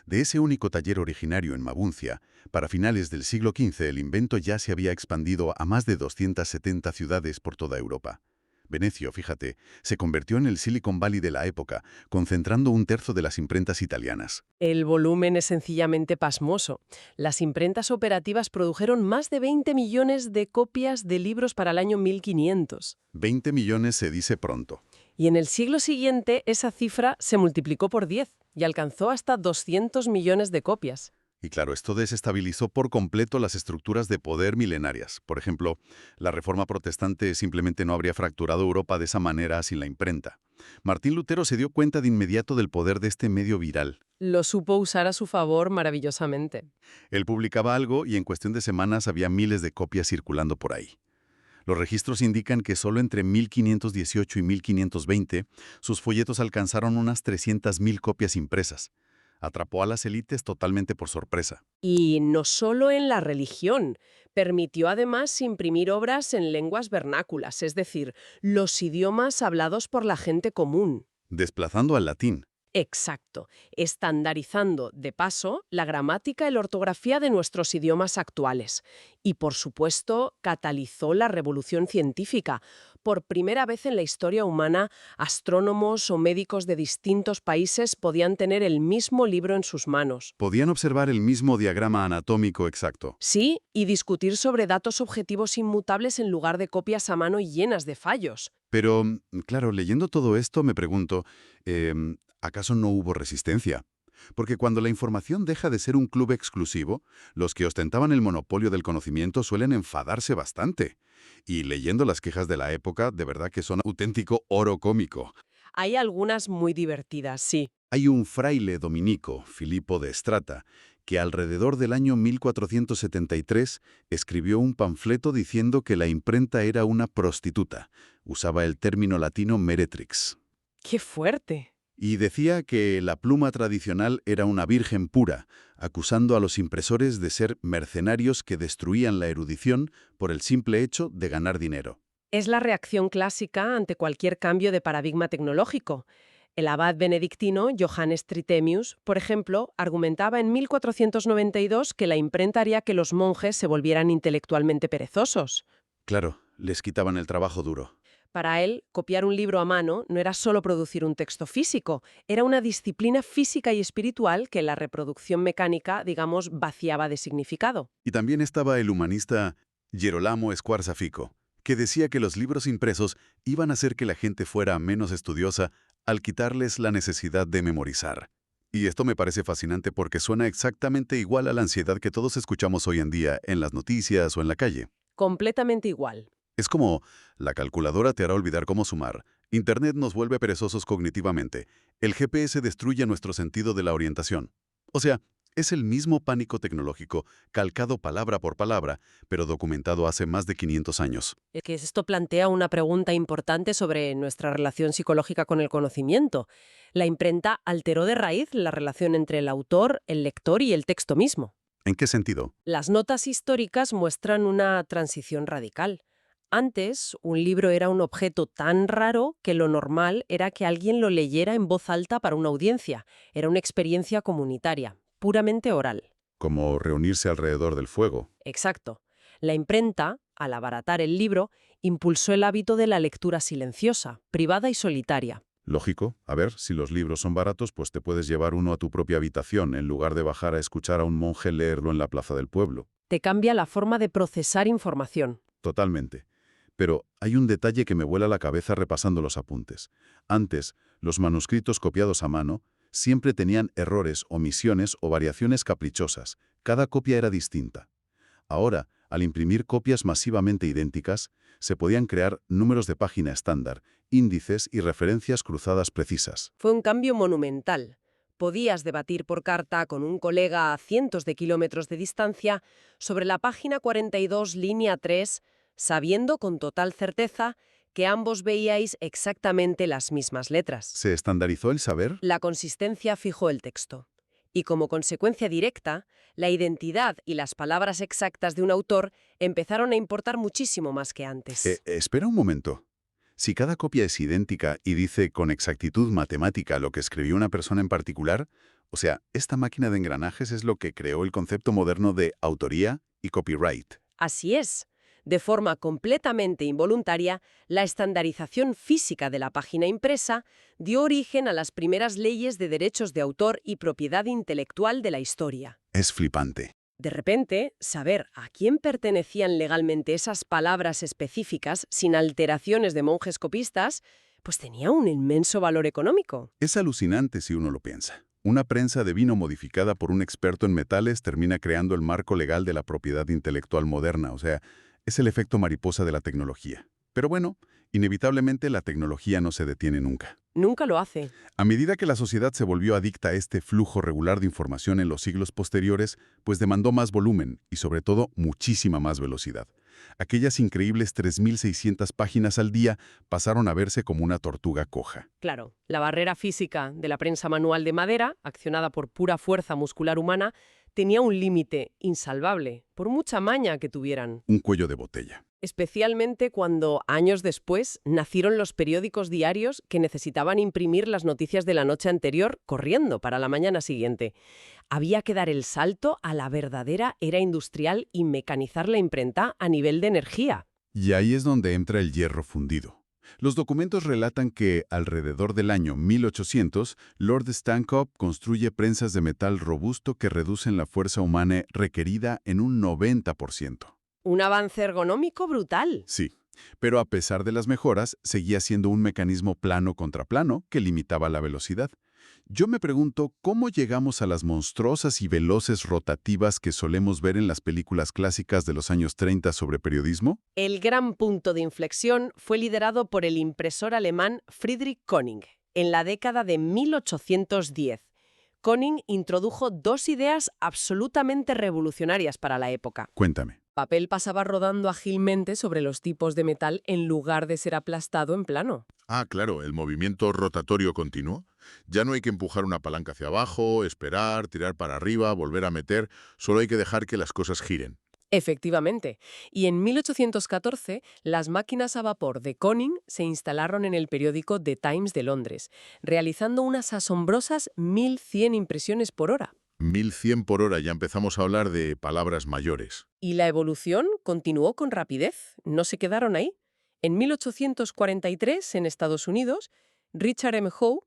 De ese único taller originario en Maguncia, para finales del siglo XV el invento ya se había expandido a más de 270 ciudades por toda Europa. Venecio, fíjate, se convirtió en el Silicon Valley de la época, concentrando un tercio de las imprentas italianas. El volumen es sencillamente pasmoso. Las imprentas operativas produjeron más de 20 millones de copias de libros para el año 1500. 20 millones se dice pronto. Y en el siglo siguiente esa cifra se multiplicó por 10 y alcanzó hasta 200 millones de copias. Y claro, esto desestabilizó por completo las estructuras de poder milenarias. Por ejemplo, la Reforma Protestante simplemente no habría fracturado Europa de esa manera sin la imprenta. Martín Lutero se dio cuenta de inmediato del poder de este medio viral. Lo supo usar a su favor maravillosamente. Él publicaba algo y en cuestión de semanas había miles de copias circulando por ahí. Los registros indican que solo entre 1518 y 1520 sus folletos alcanzaron unas 300.000 copias impresas. Atrapó a las élites totalmente por sorpresa. Y no solo en la religión. Permitió además imprimir obras en lenguas vernáculas, es decir, los idiomas hablados por la gente común. Desplazando al latín. Exacto, estandarizando, de paso, la gramática y la ortografía de nuestros idiomas actuales. Y, por supuesto, catalizó la revolución científica. Por primera vez en la historia humana, astrónomos o médicos de distintos países podían tener el mismo libro en sus manos. Podían observar el mismo diagrama anatómico exacto. Sí, y discutir sobre datos objetivos inmutables en lugar de copias a mano llenas de fallos. Pero, claro, leyendo todo esto me pregunto, ¿acaso no hubo resistencia? Porque cuando la información deja de ser un club exclusivo, los que ostentaban el monopolio del conocimiento suelen enfadarse bastante. Y leyendo las quejas de la época, de verdad que son auténtico oro cómico. Hay algunas muy divertidas, sí. Hay un fraile dominico, Filipo de Strata, que alrededor del año 1473 escribió un panfleto diciendo que la imprenta era una prostituta. Usaba el término latino meretrix. ¡Qué fuerte! Y decía que la pluma tradicional era una virgen pura, acusando a los impresores de ser mercenarios que destruían la erudición por el simple hecho de ganar dinero. Es la reacción clásica ante cualquier cambio de paradigma tecnológico. El abad benedictino Johannes Trithemius, por ejemplo, argumentaba en 1492 que la imprenta haría que los monjes se volvieran intelectualmente perezosos. Claro, les quitaban el trabajo duro. Para él, copiar un libro a mano no era solo producir un texto físico, era una disciplina física y espiritual que la reproducción mecánica, digamos, vaciaba de significado. Y también estaba el humanista Gerolamo Squarza Fico, que decía que los libros impresos iban a hacer que la gente fuera menos estudiosa al quitarles la necesidad de memorizar. Y esto me parece fascinante porque suena exactamente igual a la ansiedad que todos escuchamos hoy en día en las noticias o en la calle. Completamente igual. Es como, la calculadora te hará olvidar cómo sumar, Internet nos vuelve perezosos cognitivamente, el GPS destruye nuestro sentido de la orientación. O sea, es el mismo pánico tecnológico, calcado palabra por palabra, pero documentado hace más de 500 años. Es que esto plantea una pregunta importante sobre nuestra relación psicológica con el conocimiento. La imprenta alteró de raíz la relación entre el autor, el lector y el texto mismo. ¿En qué sentido? Las notas históricas muestran una transición radical. Antes, un libro era un objeto tan raro que lo normal era que alguien lo leyera en voz alta para una audiencia. Era una experiencia comunitaria, puramente oral. Como reunirse alrededor del fuego. Exacto. La imprenta, al abaratar el libro, impulsó el hábito de la lectura silenciosa, privada y solitaria. Lógico. A ver, si los libros son baratos, pues te puedes llevar uno a tu propia habitación en lugar de bajar a escuchar a un monje leerlo en la plaza del pueblo. Te cambia la forma de procesar información. Totalmente. Pero hay un detalle que me vuela la cabeza repasando los apuntes. Antes, los manuscritos copiados a mano siempre tenían errores, omisiones o variaciones caprichosas. Cada copia era distinta. Ahora, al imprimir copias masivamente idénticas, se podían crear números de página estándar, índices y referencias cruzadas precisas. Fue un cambio monumental. Podías debatir por carta con un colega a cientos de kilómetros de distancia sobre la página 42, línea 3, sabiendo con total certeza que ambos veíais exactamente las mismas letras. ¿Se estandarizó el saber? La consistencia fijó el texto. Y como consecuencia directa, la identidad y las palabras exactas de un autor empezaron a importar muchísimo más que antes. Espera un momento. Si cada copia es idéntica y dice con exactitud matemática lo que escribió una persona en particular, o sea, esta máquina de engranajes es lo que creó el concepto moderno de autoría y copyright. Así es. De forma completamente involuntaria, la estandarización física de la página impresa dio origen a las primeras leyes de derechos de autor y propiedad intelectual de la historia. Es flipante. De repente, saber a quién pertenecían legalmente esas palabras específicas sin alteraciones de monjes copistas, pues tenía un inmenso valor económico. Es alucinante si uno lo piensa. Una prensa de vino modificada por un experto en metales termina creando el marco legal de la propiedad intelectual moderna, o sea, es el efecto mariposa de la tecnología. Pero bueno, inevitablemente la tecnología no se detiene nunca. nunca lo hace. A medida que la sociedad se volvió adicta a este flujo regular de información en los siglos posteriores, pues demandó más volumen y, sobre todo, muchísima más velocidad. Aquellas increíbles 3.600 páginas al día pasaron a verse como una tortuga coja. Claro, la barrera física de la prensa manual de madera, accionada por pura fuerza muscular humana, tenía un límite insalvable, por mucha maña que tuvieran. Un cuello de botella. Especialmente cuando, años después, nacieron los periódicos diarios que necesitaban imprimir las noticias de la noche anterior corriendo para la mañana siguiente. Había que dar el salto a la verdadera era industrial y mecanizar la imprenta a nivel de energía. Y ahí es donde entra el hierro fundido. Los documentos relatan que, alrededor del año 1800, Lord Stanhope construye prensas de metal robusto que reducen la fuerza humana requerida en un 90%. Un avance ergonómico brutal. Sí, pero a pesar de las mejoras, seguía siendo un mecanismo plano contra plano que limitaba la velocidad. Yo me pregunto cómo llegamos a las monstruosas y veloces rotativas que solemos ver en las películas clásicas de los años 30 sobre periodismo. El gran punto de inflexión fue liderado por el impresor alemán Friedrich Koenig en la década de 1810. Koenig introdujo dos ideas absolutamente revolucionarias para la época. Cuéntame. Papel pasaba rodando ágilmente sobre los tipos de metal en lugar de ser aplastado en plano. Ah, claro, el movimiento rotatorio continuo. Ya no hay que empujar una palanca hacia abajo, esperar, tirar para arriba, volver a meter, solo hay que dejar que las cosas giren. Efectivamente. Y en 1814, las máquinas a vapor de Koenig se instalaron en el periódico The Times de Londres, realizando unas asombrosas 1.100 impresiones por hora. 1100 por hora, ya empezamos a hablar de palabras mayores. Y la evolución continuó con rapidez, no se quedaron ahí. En 1843, en Estados Unidos, Richard M. Howe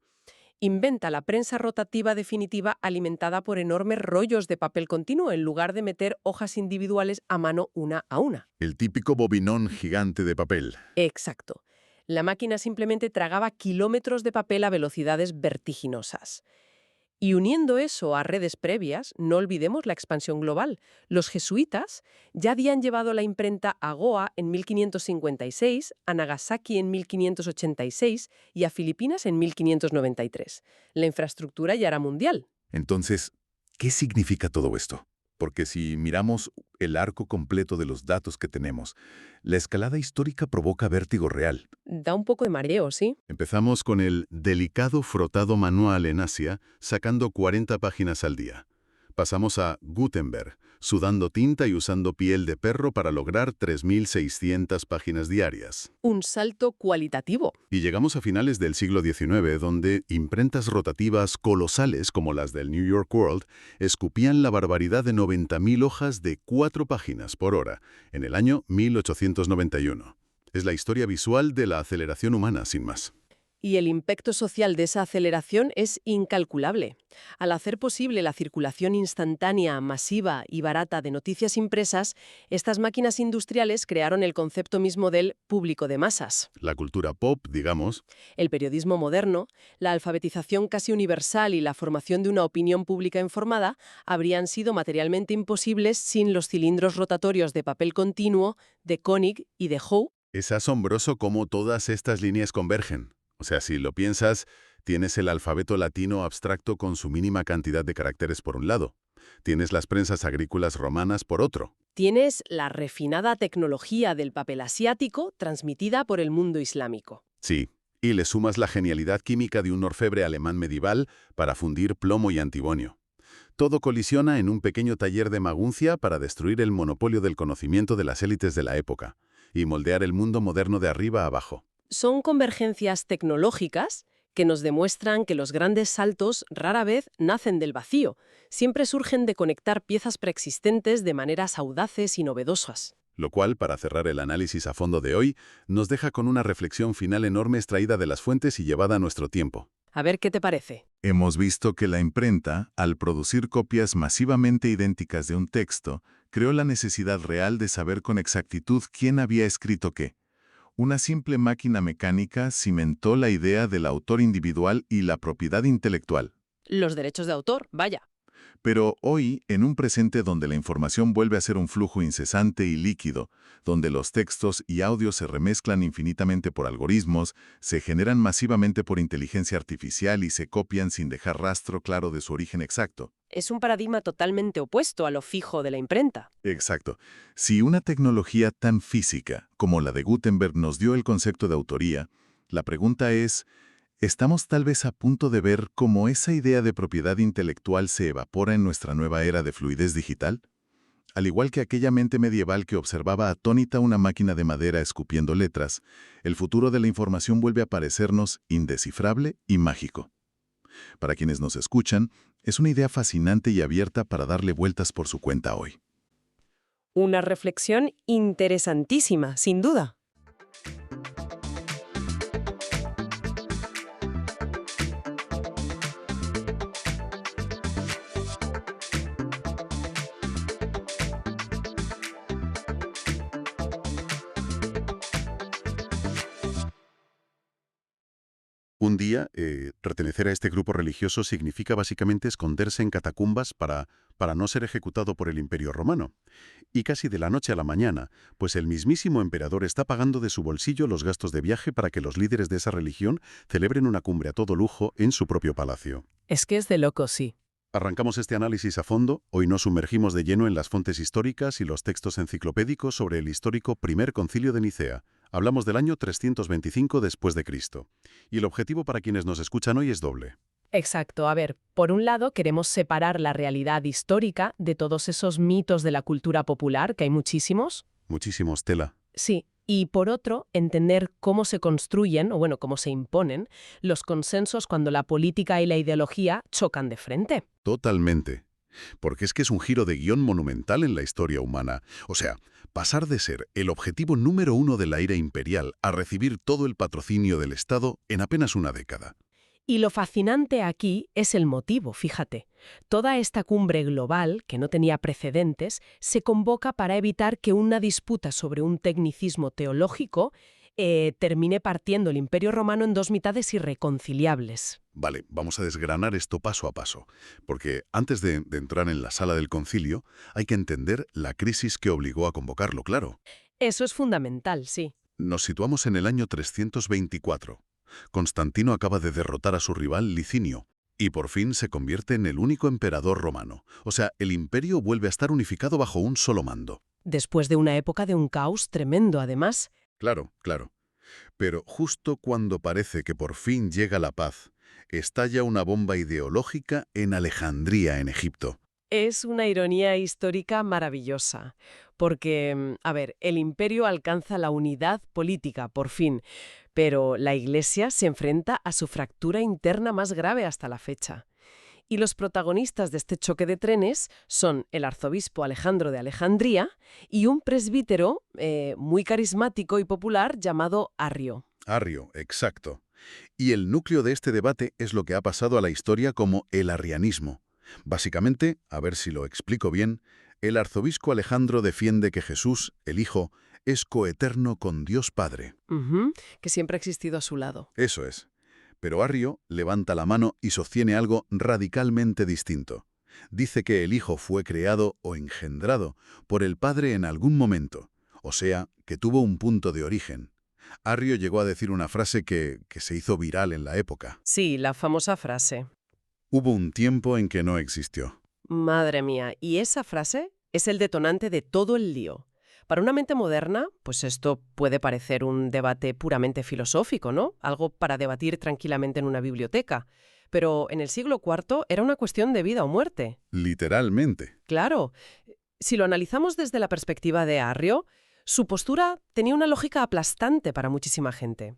inventa la prensa rotativa definitiva alimentada por enormes rollos de papel continuo en lugar de meter hojas individuales a mano una a una. El típico bobinón gigante de papel. Exacto. La máquina simplemente tragaba kilómetros de papel a velocidades vertiginosas. Y uniendo eso a redes previas, no olvidemos la expansión global. Los jesuitas ya habían llevado la imprenta a Goa en 1556, a Nagasaki en 1586 y a Filipinas en 1593. La infraestructura ya era mundial. Entonces, ¿qué significa todo esto? Porque si miramos el arco completo de los datos que tenemos, la escalada histórica provoca vértigo real. Da un poco de mareo, ¿sí? Empezamos con el delicado frotado manual en Asia, sacando 40 páginas al día. Pasamos a Gutenberg, sudando tinta y usando piel de perro para lograr 3.600 páginas diarias. Un salto cualitativo. Y llegamos a finales del siglo XIX, donde imprentas rotativas colosales como las del New York World escupían la barbaridad de 90.000 hojas de 4 páginas por hora, en el año 1891. Es la historia visual de la aceleración humana, sin más. Y el impacto social de esa aceleración es incalculable. Al hacer posible la circulación instantánea, masiva y barata de noticias impresas, estas máquinas industriales crearon el concepto mismo del público de masas. La cultura pop, digamos. El periodismo moderno, la alfabetización casi universal y la formación de una opinión pública informada habrían sido materialmente imposibles sin los cilindros rotatorios de papel continuo de Koenig y de Howe. Es asombroso cómo todas estas líneas convergen. O sea, si lo piensas, tienes el alfabeto latino abstracto con su mínima cantidad de caracteres por un lado. Tienes las prensas agrícolas romanas por otro. Tienes la refinada tecnología del papel asiático transmitida por el mundo islámico. Sí, y le sumas la genialidad química de un orfebre alemán medieval para fundir plomo y antimonio. Todo colisiona en un pequeño taller de Maguncia para destruir el monopolio del conocimiento de las élites de la época y moldear el mundo moderno de arriba a abajo. Son convergencias tecnológicas que nos demuestran que los grandes saltos rara vez nacen del vacío, siempre surgen de conectar piezas preexistentes de maneras audaces y novedosas. Lo cual, para cerrar el análisis a fondo de hoy, nos deja con una reflexión final enorme extraída de las fuentes y llevada a nuestro tiempo. A ver qué te parece. Hemos visto que la imprenta, al producir copias masivamente idénticas de un texto, creó la necesidad real de saber con exactitud quién había escrito qué. Una simple máquina mecánica cimentó la idea del autor individual y la propiedad intelectual. Los derechos de autor, vaya. Pero hoy, en un presente donde la información vuelve a ser un flujo incesante y líquido, donde los textos y audios se remezclan infinitamente por algoritmos, se generan masivamente por inteligencia artificial y se copian sin dejar rastro claro de su origen exacto. Es un paradigma totalmente opuesto a lo fijo de la imprenta. Exacto. Si una tecnología tan física como la de Gutenberg nos dio el concepto de autoría, la pregunta es, ¿estamos tal vez a punto de ver cómo esa idea de propiedad intelectual se evapora en nuestra nueva era de fluidez digital? Al igual que aquella mente medieval que observaba atónita una máquina de madera escupiendo letras, el futuro de la información vuelve a parecernos indescifrable y mágico. Para quienes nos escuchan, es una idea fascinante y abierta para darle vueltas por su cuenta hoy. Una reflexión interesantísima, sin duda. Un día, pertenecer a este grupo religioso significa básicamente esconderse en catacumbas para no ser ejecutado por el Imperio Romano. Y casi de la noche a la mañana, pues el mismísimo emperador está pagando de su bolsillo los gastos de viaje para que los líderes de esa religión celebren una cumbre a todo lujo en su propio palacio. Es que es de loco, sí. Arrancamos este análisis a fondo. Hoy nos sumergimos de lleno en las fuentes históricas y los textos enciclopédicos sobre el histórico Primer Concilio de Nicea. Hablamos del año 325 después de Cristo. Y el objetivo para quienes nos escuchan hoy es doble. Exacto. A ver, por un lado queremos separar la realidad histórica de todos esos mitos de la cultura popular, que hay muchísimos. Muchísimos, Tela. Sí. Y por otro, entender cómo se construyen, o bueno, cómo se imponen, los consensos cuando la política y la ideología chocan de frente. Totalmente. Porque es que es un giro de guión monumental en la historia humana. O sea, pasar de ser el objetivo número uno de la era imperial a recibir todo el patrocinio del Estado en apenas una década. Y lo fascinante aquí es el motivo, fíjate. Toda esta cumbre global, que no tenía precedentes, se convoca para evitar que una disputa sobre un tecnicismo teológico termine partiendo el Imperio Romano en dos mitades irreconciliables. Vale, vamos a desgranar esto paso a paso, porque antes de entrar en la sala del concilio, hay que entender la crisis que obligó a convocarlo, claro. Eso es fundamental, sí. Nos situamos en el año 324. Constantino acaba de derrotar a su rival Licinio, y por fin se convierte en el único emperador romano. O sea, el imperio vuelve a estar unificado bajo un solo mando. Después de una época de un caos tremendo, además. Claro, claro. Pero justo cuando parece que por fin llega la paz, estalla una bomba ideológica en Alejandría, en Egipto. Es una ironía histórica maravillosa, porque, a ver, el imperio alcanza la unidad política, por fin, pero la Iglesia se enfrenta a su fractura interna más grave hasta la fecha. Y los protagonistas de este choque de trenes son el arzobispo Alejandro de Alejandría y un presbítero muy carismático y popular llamado Arrio. Arrio, exacto. Y el núcleo de este debate es lo que ha pasado a la historia como el arrianismo. Básicamente, a ver si lo explico bien, el arzobispo Alejandro defiende que Jesús, el Hijo, es coeterno con Dios Padre. Que siempre ha existido a su lado. Eso es. Pero Arrio levanta la mano y sostiene algo radicalmente distinto. Dice que el Hijo fue creado o engendrado por el Padre en algún momento, o sea, que tuvo un punto de origen. Arrio llegó a decir una frase que se hizo viral en la época. Sí, la famosa frase. Hubo un tiempo en que no existió. Madre mía, y esa frase es el detonante de todo el lío. Para una mente moderna, pues esto puede parecer un debate puramente filosófico, ¿no? Algo para debatir tranquilamente en una biblioteca. Pero en el siglo IV era una cuestión de vida o muerte. Literalmente. Claro. Si lo analizamos desde la perspectiva de Arrio, su postura tenía una lógica aplastante para muchísima gente.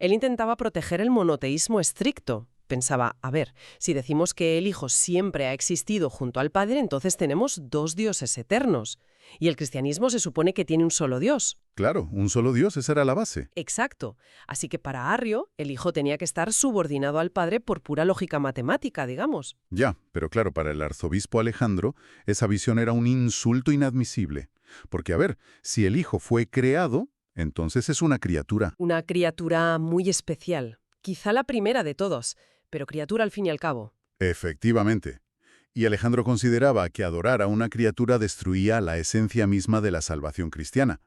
Él intentaba proteger el monoteísmo estricto. Pensaba, a ver, si decimos que el Hijo siempre ha existido junto al Padre, entonces tenemos dos dioses eternos. Y el cristianismo se supone que tiene un solo Dios. Claro, un solo Dios, esa era la base. Exacto. Así que para Arrio, el Hijo tenía que estar subordinado al Padre por pura lógica matemática, digamos. Ya, pero claro, para el arzobispo Alejandro, esa visión era un insulto inadmisible. Porque, a ver, si el Hijo fue creado, entonces es una criatura. Una criatura muy especial. Quizá la primera de todos, pero criatura al fin y al cabo. Efectivamente. Y Alejandro consideraba que adorar a una criatura destruía la esencia misma de la salvación cristiana.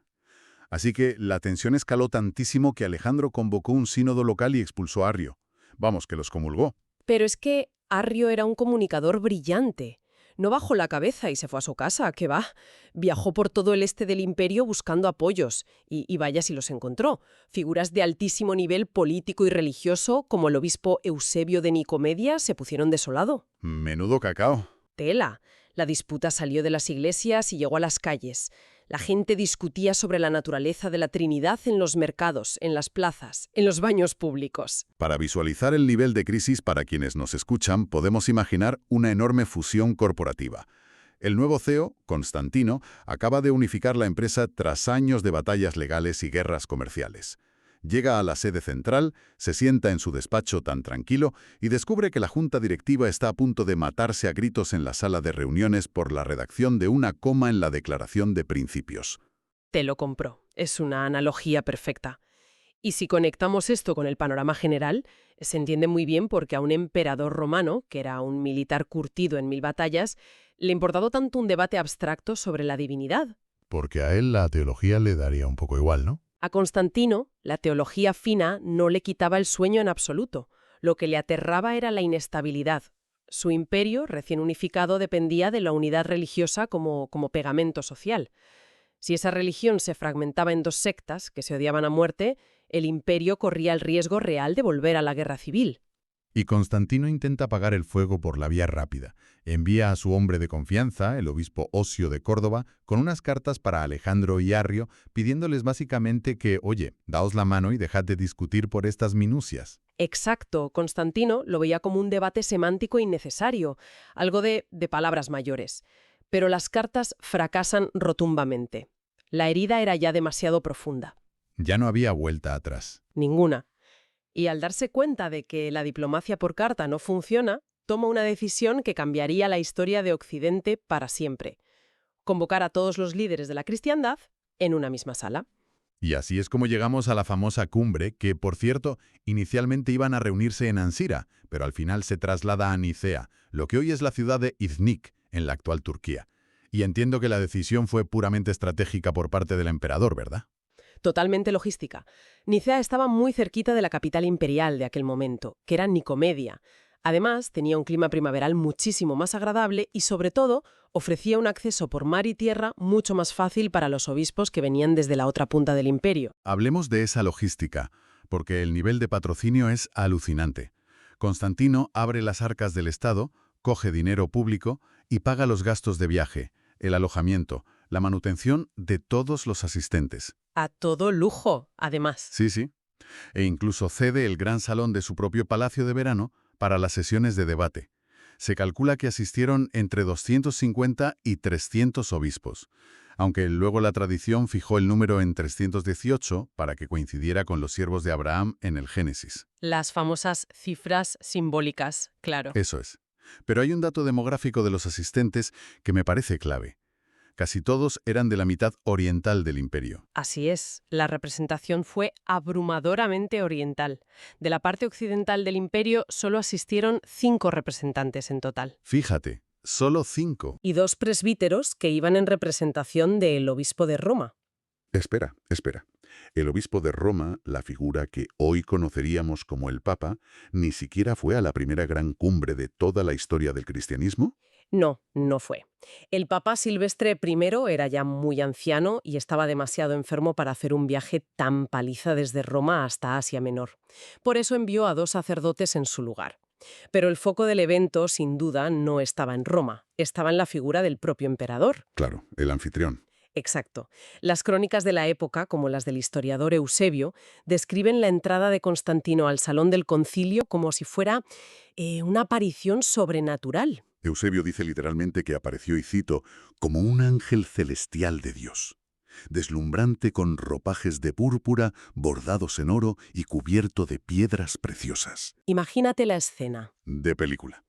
Así que la tensión escaló tantísimo que Alejandro convocó un sínodo local y expulsó a Arrio. Vamos, que los comulgó. Pero es que Arrio era un comunicador brillante. No bajó la cabeza y se fue a su casa, ¿qué va? Viajó por todo el este del imperio buscando apoyos, y vaya si los encontró. Figuras de altísimo nivel político y religioso, como el obispo Eusebio de Nicomedia, se pusieron de su lado. Menudo cacao. Tela. La disputa salió de las iglesias y llegó a las calles. La gente discutía sobre la naturaleza de la Trinidad en los mercados, en las plazas, en los baños públicos. Para visualizar el nivel de crisis para quienes nos escuchan, podemos imaginar una enorme fusión corporativa. El nuevo CEO, Constantino, acaba de unificar la empresa tras años de batallas legales y guerras comerciales. Llega a la sede central, se sienta en su despacho tan tranquilo y descubre que la junta directiva está a punto de matarse a gritos en la sala de reuniones por la redacción de una coma en la declaración de principios. Te lo compro. Es una analogía perfecta. Y si conectamos esto con el panorama general, se entiende muy bien porque a un emperador romano, que era un militar curtido en 1000 batallas, le importaba tanto un debate abstracto sobre la divinidad. Porque a él la teología le daría un poco igual, ¿no? A Constantino, la teología fina no le quitaba el sueño en absoluto. Lo que le aterraba era la inestabilidad. Su imperio, recién unificado, dependía de la unidad religiosa como pegamento social. Si esa religión se fragmentaba en 2 sectas que se odiaban a muerte, el imperio corría el riesgo real de volver a la guerra civil. Y Constantino intenta apagar el fuego por la vía rápida. Envía a su hombre de confianza, el obispo Osio de Córdoba, con unas cartas para Alejandro y Arrio, pidiéndoles básicamente que, oye, daos la mano y dejad de discutir por estas minucias. Exacto, Constantino lo veía como un debate semántico innecesario, algo de palabras mayores. Pero las cartas fracasan rotundamente. La herida era ya demasiado profunda. Ya no había vuelta atrás. Ninguna. Y al darse cuenta de que la diplomacia por carta no funciona, toma una decisión que cambiaría la historia de Occidente para siempre. Convocar a todos los líderes de la cristiandad en una misma sala. Y así es como llegamos a la famosa cumbre, que, por cierto, inicialmente iban a reunirse en Ancira, pero al final se traslada a Nicea, lo que hoy es la ciudad de Iznik, en la actual Turquía. Y entiendo que la decisión fue puramente estratégica por parte del emperador, ¿verdad? Totalmente logística. Nicea estaba muy cerquita de la capital imperial de aquel momento, que era Nicomedia. Además, tenía un clima primaveral muchísimo más agradable y, sobre todo, ofrecía un acceso por mar y tierra mucho más fácil para los obispos que venían desde la otra punta del imperio. Hablemos de esa logística, porque el nivel de patrocinio es alucinante. Constantino abre las arcas del Estado, coge dinero público y paga los gastos de viaje, el alojamiento, la manutención de todos los asistentes. A todo lujo, además. Sí. E incluso cede el gran salón de su propio palacio de verano para las sesiones de debate. Se calcula que asistieron entre 250 y 300 obispos, aunque luego la tradición fijó el número en 318 para que coincidiera con los siervos de Abraham en el Génesis. Las famosas cifras simbólicas, claro. Eso es. Pero hay un dato demográfico de los asistentes que me parece clave. Casi todos eran de la mitad oriental del imperio. Así es, la representación fue abrumadoramente oriental. De la parte occidental del imperio solo asistieron 5 representantes en total. Fíjate, solo 5. Y 2 presbíteros que iban en representación del obispo de Roma. Espera. El obispo de Roma, la figura que hoy conoceríamos como el Papa, ni siquiera fue a la primera gran cumbre de toda la historia del cristianismo. No, no fue. El Papa Silvestre I era ya muy anciano y estaba demasiado enfermo para hacer un viaje tan paliza desde Roma hasta Asia Menor. Por eso envió a 2 sacerdotes en su lugar. Pero el foco del evento, sin duda, no estaba en Roma, estaba en la figura del propio emperador. Claro, el anfitrión. Exacto. Las crónicas de la época, como las del historiador Eusebio, describen la entrada de Constantino al salón del concilio como si fuera una aparición sobrenatural. Eusebio dice literalmente que apareció, y cito, como un ángel celestial de Dios, deslumbrante con ropajes de púrpura, bordados en oro y cubierto de piedras preciosas. Imagínate la escena. De película.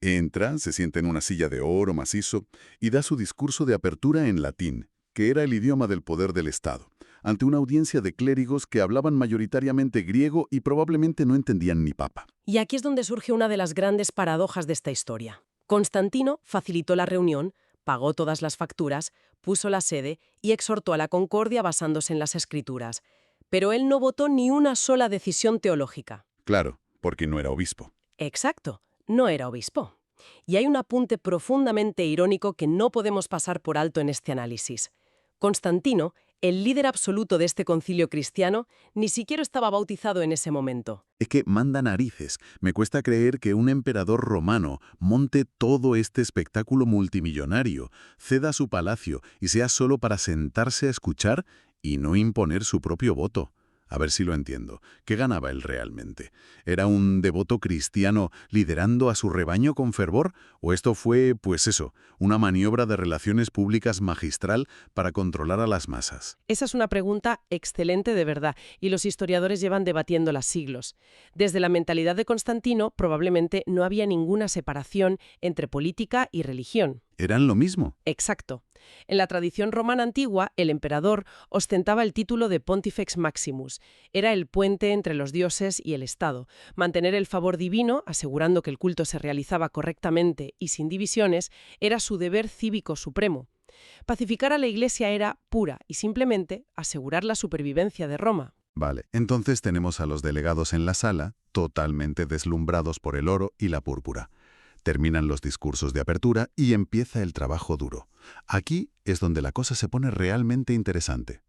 Entra, se sienta en una silla de oro macizo y da su discurso de apertura en latín, que era el idioma del poder del Estado, ante una audiencia de clérigos que hablaban mayoritariamente griego y probablemente no entendían ni papa. Y aquí es donde surge una de las grandes paradojas de esta historia. Constantino facilitó la reunión, pagó todas las facturas, puso la sede y exhortó a la concordia basándose en las Escrituras. Pero él no votó ni una sola decisión teológica. Claro, porque no era obispo. Exacto, no era obispo. Y hay un apunte profundamente irónico que no podemos pasar por alto en este análisis. Constantino, el líder absoluto de este concilio cristiano, ni siquiera estaba bautizado en ese momento. Es que manda narices. Me cuesta creer que un emperador romano monte todo este espectáculo multimillonario, ceda su palacio y sea solo para sentarse a escuchar y no imponer su propio voto. A ver si lo entiendo. ¿Qué ganaba él realmente? ¿Era un devoto cristiano liderando a su rebaño con fervor? ¿O esto fue, pues eso, una maniobra de relaciones públicas magistral para controlar a las masas? Esa es una pregunta excelente de verdad, y los historiadores llevan debatiéndola siglos. Desde la mentalidad de Constantino, probablemente no había ninguna separación entre política y religión. ¿Eran lo mismo? Exacto. En la tradición romana antigua, el emperador ostentaba el título de Pontifex Maximus. Era el puente entre los dioses y el Estado. Mantener el favor divino, asegurando que el culto se realizaba correctamente y sin divisiones, era su deber cívico supremo. Pacificar a la Iglesia era pura y simplemente asegurar la supervivencia de Roma. Vale, entonces tenemos a los delegados en la sala, totalmente deslumbrados por el oro y la púrpura. Terminan los discursos de apertura y empieza el trabajo duro. Aquí es donde la cosa se pone realmente interesante,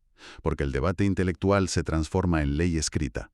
porque el debate intelectual se transforma en ley escrita.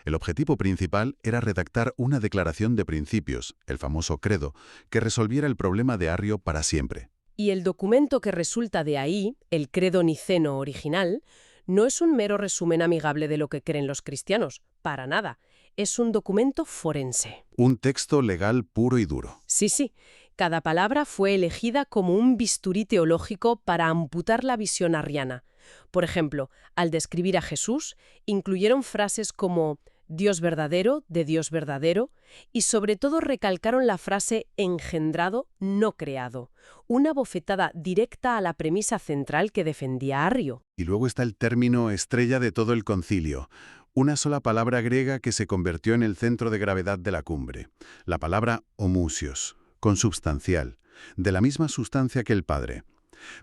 El objetivo principal era redactar una declaración de principios, el famoso credo, que resolviera el problema de Arrio para siempre. Y el documento que resulta de ahí, el credo niceno original, no es un mero resumen amigable de lo que creen los cristianos, para nada. Es un documento forense. Un texto legal puro y duro. Sí. Cada palabra fue elegida como un bisturí teológico para amputar la visión arriana. Por ejemplo, al describir a Jesús, incluyeron frases como Dios verdadero, de Dios verdadero, y sobre todo recalcaron la frase engendrado, no creado, una bofetada directa a la premisa central que defendía Arrio. Y luego está el término estrella de todo el concilio. Una sola palabra griega que se convirtió en el centro de gravedad de la cumbre. La palabra homusios, consubstancial, de la misma sustancia que el Padre.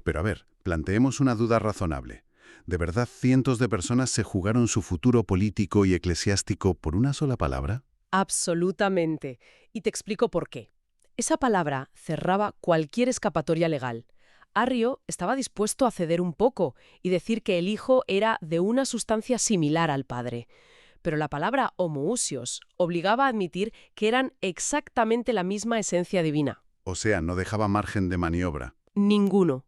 Pero a ver, planteemos una duda razonable. ¿De verdad cientos de personas se jugaron su futuro político y eclesiástico por una sola palabra? Absolutamente. Y te explico por qué. Esa palabra cerraba cualquier escapatoria legal. Arrio estaba dispuesto a ceder un poco y decir que el Hijo era de una sustancia similar al Padre. Pero la palabra homoousios obligaba a admitir que eran exactamente la misma esencia divina. O sea, no dejaba margen de maniobra. Ninguno.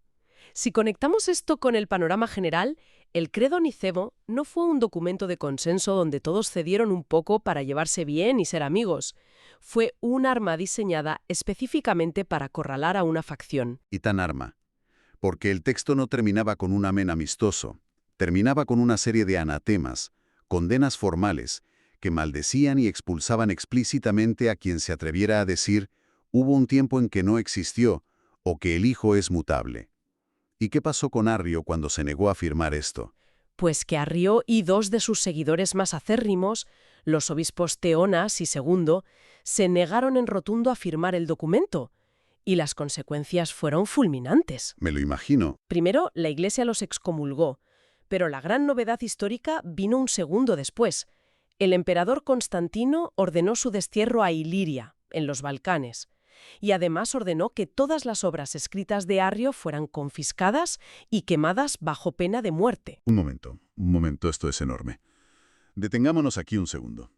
Si conectamos esto con el panorama general, el Credo Niceno no fue un documento de consenso donde todos cedieron un poco para llevarse bien y ser amigos. Fue un arma diseñada específicamente para acorralar a una facción. Y tan arma. Porque el texto no terminaba con un amén amistoso, terminaba con una serie de anatemas, condenas formales, que maldecían y expulsaban explícitamente a quien se atreviera a decir «hubo un tiempo en que no existió» o que el Hijo es mutable. ¿Y qué pasó con Arrio cuando se negó a firmar esto? Pues que Arrio y dos de sus seguidores más acérrimos, los obispos Teonas y Segundo, se negaron en rotundo a firmar el documento. Y las consecuencias fueron fulminantes. Me lo imagino. Primero, la Iglesia los excomulgó, pero la gran novedad histórica vino un segundo después. El emperador Constantino ordenó su destierro a Iliria, en los Balcanes, y además ordenó que todas las obras escritas de Arrio fueran confiscadas y quemadas bajo pena de muerte. Un momento, esto es enorme. Detengámonos aquí un segundo.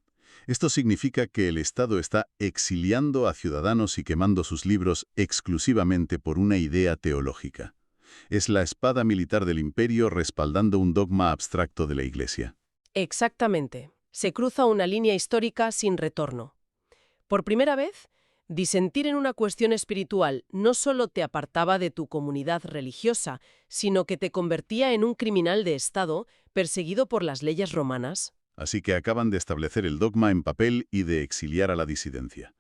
Esto significa que el Estado está exiliando a ciudadanos y quemando sus libros exclusivamente por una idea teológica. Es la espada militar del imperio respaldando un dogma abstracto de la Iglesia. Exactamente. Se cruza una línea histórica sin retorno. Por primera vez, disentir en una cuestión espiritual no solo te apartaba de tu comunidad religiosa, sino que te convertía en un criminal de Estado perseguido por las leyes romanas. Así que acaban de establecer el dogma en papel y de exiliar a la disidencia.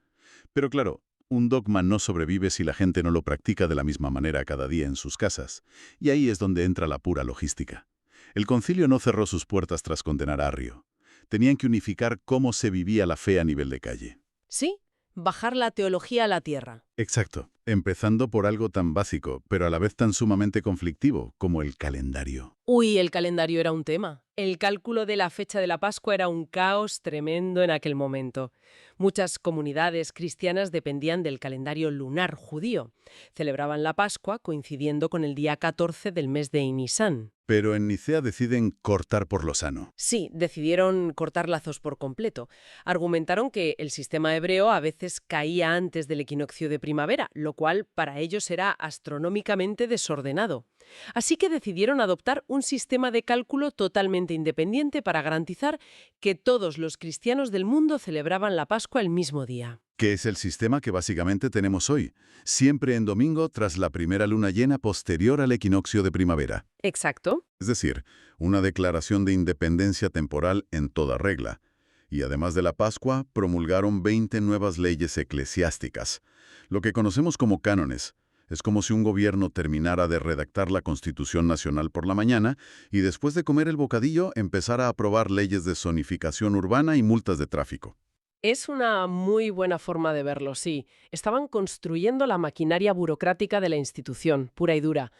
Pero claro, un dogma no sobrevive si la gente no lo practica de la misma manera cada día en sus casas, y ahí es donde entra la pura logística. El concilio no cerró sus puertas tras condenar a Arrio. Tenían que unificar cómo se vivía la fe a nivel de calle. Sí, bajar la teología a la tierra. Exacto. Empezando por algo tan básico, pero a la vez tan sumamente conflictivo como el calendario. Uy, el calendario era un tema. El cálculo de la fecha de la Pascua era un caos tremendo en aquel momento. Muchas comunidades cristianas dependían del calendario lunar judío. Celebraban la Pascua coincidiendo con el día 14 del mes de Nisan. Pero en Nicea deciden cortar por lo sano. Sí, decidieron cortar lazos por completo. Argumentaron que el sistema hebreo a veces caía antes del equinoccio de primavera, lo cual para ellos era astronómicamente desordenado. Así que decidieron adoptar un sistema de cálculo totalmente independiente para garantizar que todos los cristianos del mundo celebraban la Pascua el mismo día. Que es el sistema que básicamente tenemos hoy, siempre en domingo tras la primera luna llena posterior al equinoccio de primavera. Exacto. Es decir, una declaración de independencia temporal en toda regla. Y además de la Pascua, promulgaron 20 nuevas leyes eclesiásticas, lo que conocemos como cánones. Es como si un gobierno terminara de redactar la Constitución Nacional por la mañana y después de comer el bocadillo empezara a aprobar leyes de zonificación urbana y multas de tráfico. Es una muy buena forma de verlo, sí. Estaban construyendo la maquinaria burocrática de la institución, pura y dura.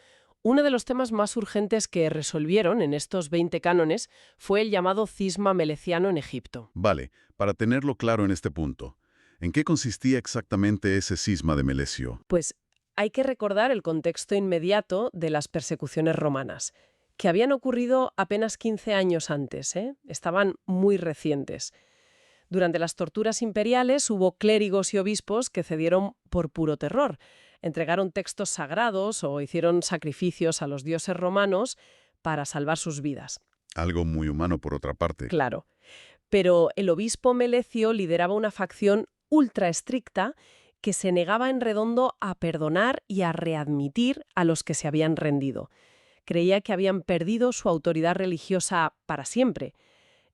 Uno de los temas más urgentes que resolvieron en estos 20 cánones fue el llamado cisma meleciano en Egipto. Vale, para tenerlo claro en este punto, ¿en qué consistía exactamente ese cisma de Melesio? Pues hay que recordar el contexto inmediato de las persecuciones romanas, que habían ocurrido apenas 15 años antes, ¿eh? Estaban muy recientes. Durante las torturas imperiales hubo clérigos y obispos que cedieron por puro terror. Entregaron textos sagrados o hicieron sacrificios a los dioses romanos para salvar sus vidas. Algo muy humano por otra parte. Claro. Pero el obispo Melecio lideraba una facción ultra estricta que se negaba en redondo a perdonar y a readmitir a los que se habían rendido. Creía que habían perdido su autoridad religiosa para siempre.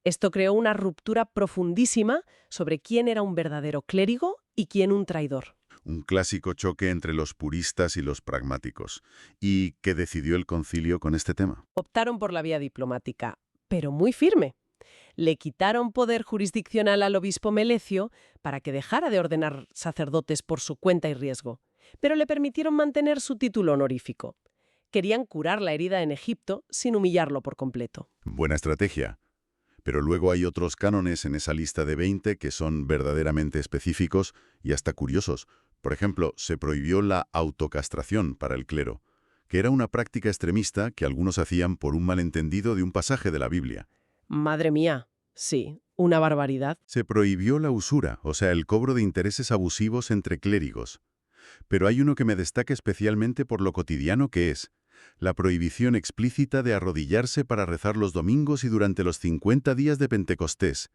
Esto creó una ruptura profundísima sobre quién era un verdadero clérigo y quién un traidor. Un clásico choque entre los puristas y los pragmáticos. ¿Y qué decidió el concilio con este tema? Optaron por la vía diplomática, pero muy firme. Le quitaron poder jurisdiccional al obispo Melecio para que dejara de ordenar sacerdotes por su cuenta y riesgo, pero le permitieron mantener su título honorífico. Querían curar la herida en Egipto sin humillarlo por completo. Buena estrategia. Pero luego hay otros cánones en esa lista de 20 que son verdaderamente específicos y hasta curiosos. Por ejemplo, se prohibió la autocastración para el clero, que era una práctica extremista que algunos hacían por un malentendido de un pasaje de la Biblia. Madre mía, sí, una barbaridad. Se prohibió la usura, o sea, el cobro de intereses abusivos entre clérigos. Pero hay uno que me destaca especialmente por lo cotidiano que es: la prohibición explícita de arrodillarse para rezar los domingos y durante los 50 días de Pentecostés.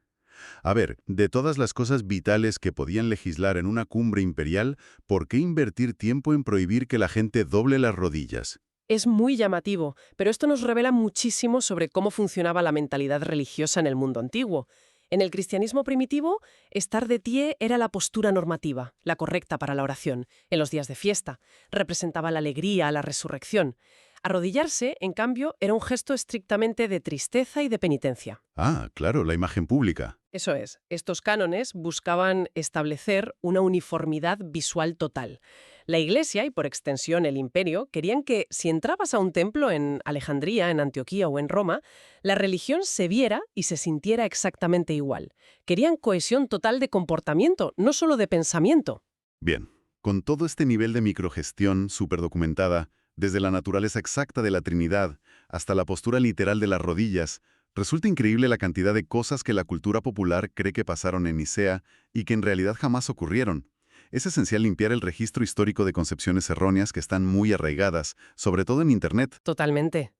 A ver, de todas las cosas vitales que podían legislar en una cumbre imperial, ¿por qué invertir tiempo en prohibir que la gente doble las rodillas? Es muy llamativo, pero esto nos revela muchísimo sobre cómo funcionaba la mentalidad religiosa en el mundo antiguo. En el cristianismo primitivo, estar de pie era la postura normativa, la correcta para la oración. En los días de fiesta, representaba la alegría, la resurrección. Arrodillarse, en cambio, era un gesto estrictamente de tristeza y de penitencia. Ah, claro, la imagen pública. Eso es, estos cánones buscaban establecer una uniformidad visual total. La Iglesia, y por extensión el Imperio, querían que si entrabas a un templo en Alejandría, en Antioquía o en Roma, la religión se viera y se sintiera exactamente igual. Querían cohesión total de comportamiento, no solo de pensamiento. Bien, con todo este nivel de microgestión superdocumentada, desde la naturaleza exacta de la Trinidad hasta la postura literal de las rodillas, resulta increíble la cantidad de cosas que la cultura popular cree que pasaron en Nicea y que en realidad jamás ocurrieron. Es esencial limpiar el registro histórico de concepciones erróneas que están muy arraigadas, sobre todo en Internet. Totalmente.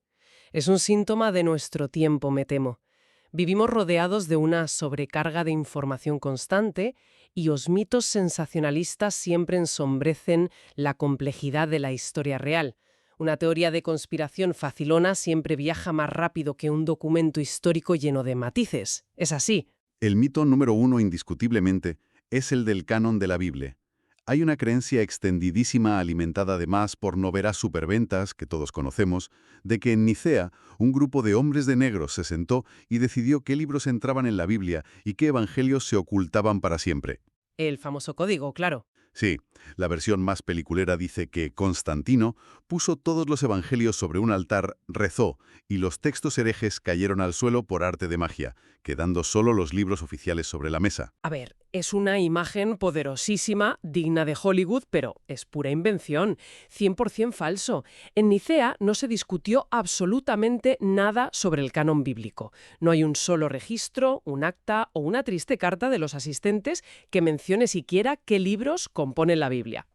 Es un síntoma de nuestro tiempo, me temo. Vivimos rodeados de una sobrecarga de información constante y los mitos sensacionalistas siempre ensombrecen la complejidad de la historia real. Una teoría de conspiración facilona siempre viaja más rápido que un documento histórico lleno de matices. Es así. El mito número 1, indiscutiblemente, es el del canon de la Biblia. Hay una creencia extendidísima alimentada además por noveras superventas, que todos conocemos, de que en Nicea un grupo de hombres de negro se sentó y decidió qué libros entraban en la Biblia y qué evangelios se ocultaban para siempre. El famoso código, claro. Sí, la versión más peliculera dice que Constantino puso todos los evangelios sobre un altar, rezó, y los textos herejes cayeron al suelo por arte de magia, quedando solo los libros oficiales sobre la mesa. A ver, es una imagen poderosísima, digna de Hollywood, pero es pura invención, 100% falso. En Nicea no se discutió absolutamente nada sobre el canon bíblico. No hay un solo registro, un acta o una triste carta de los asistentes que mencione siquiera qué libros componen la Biblia.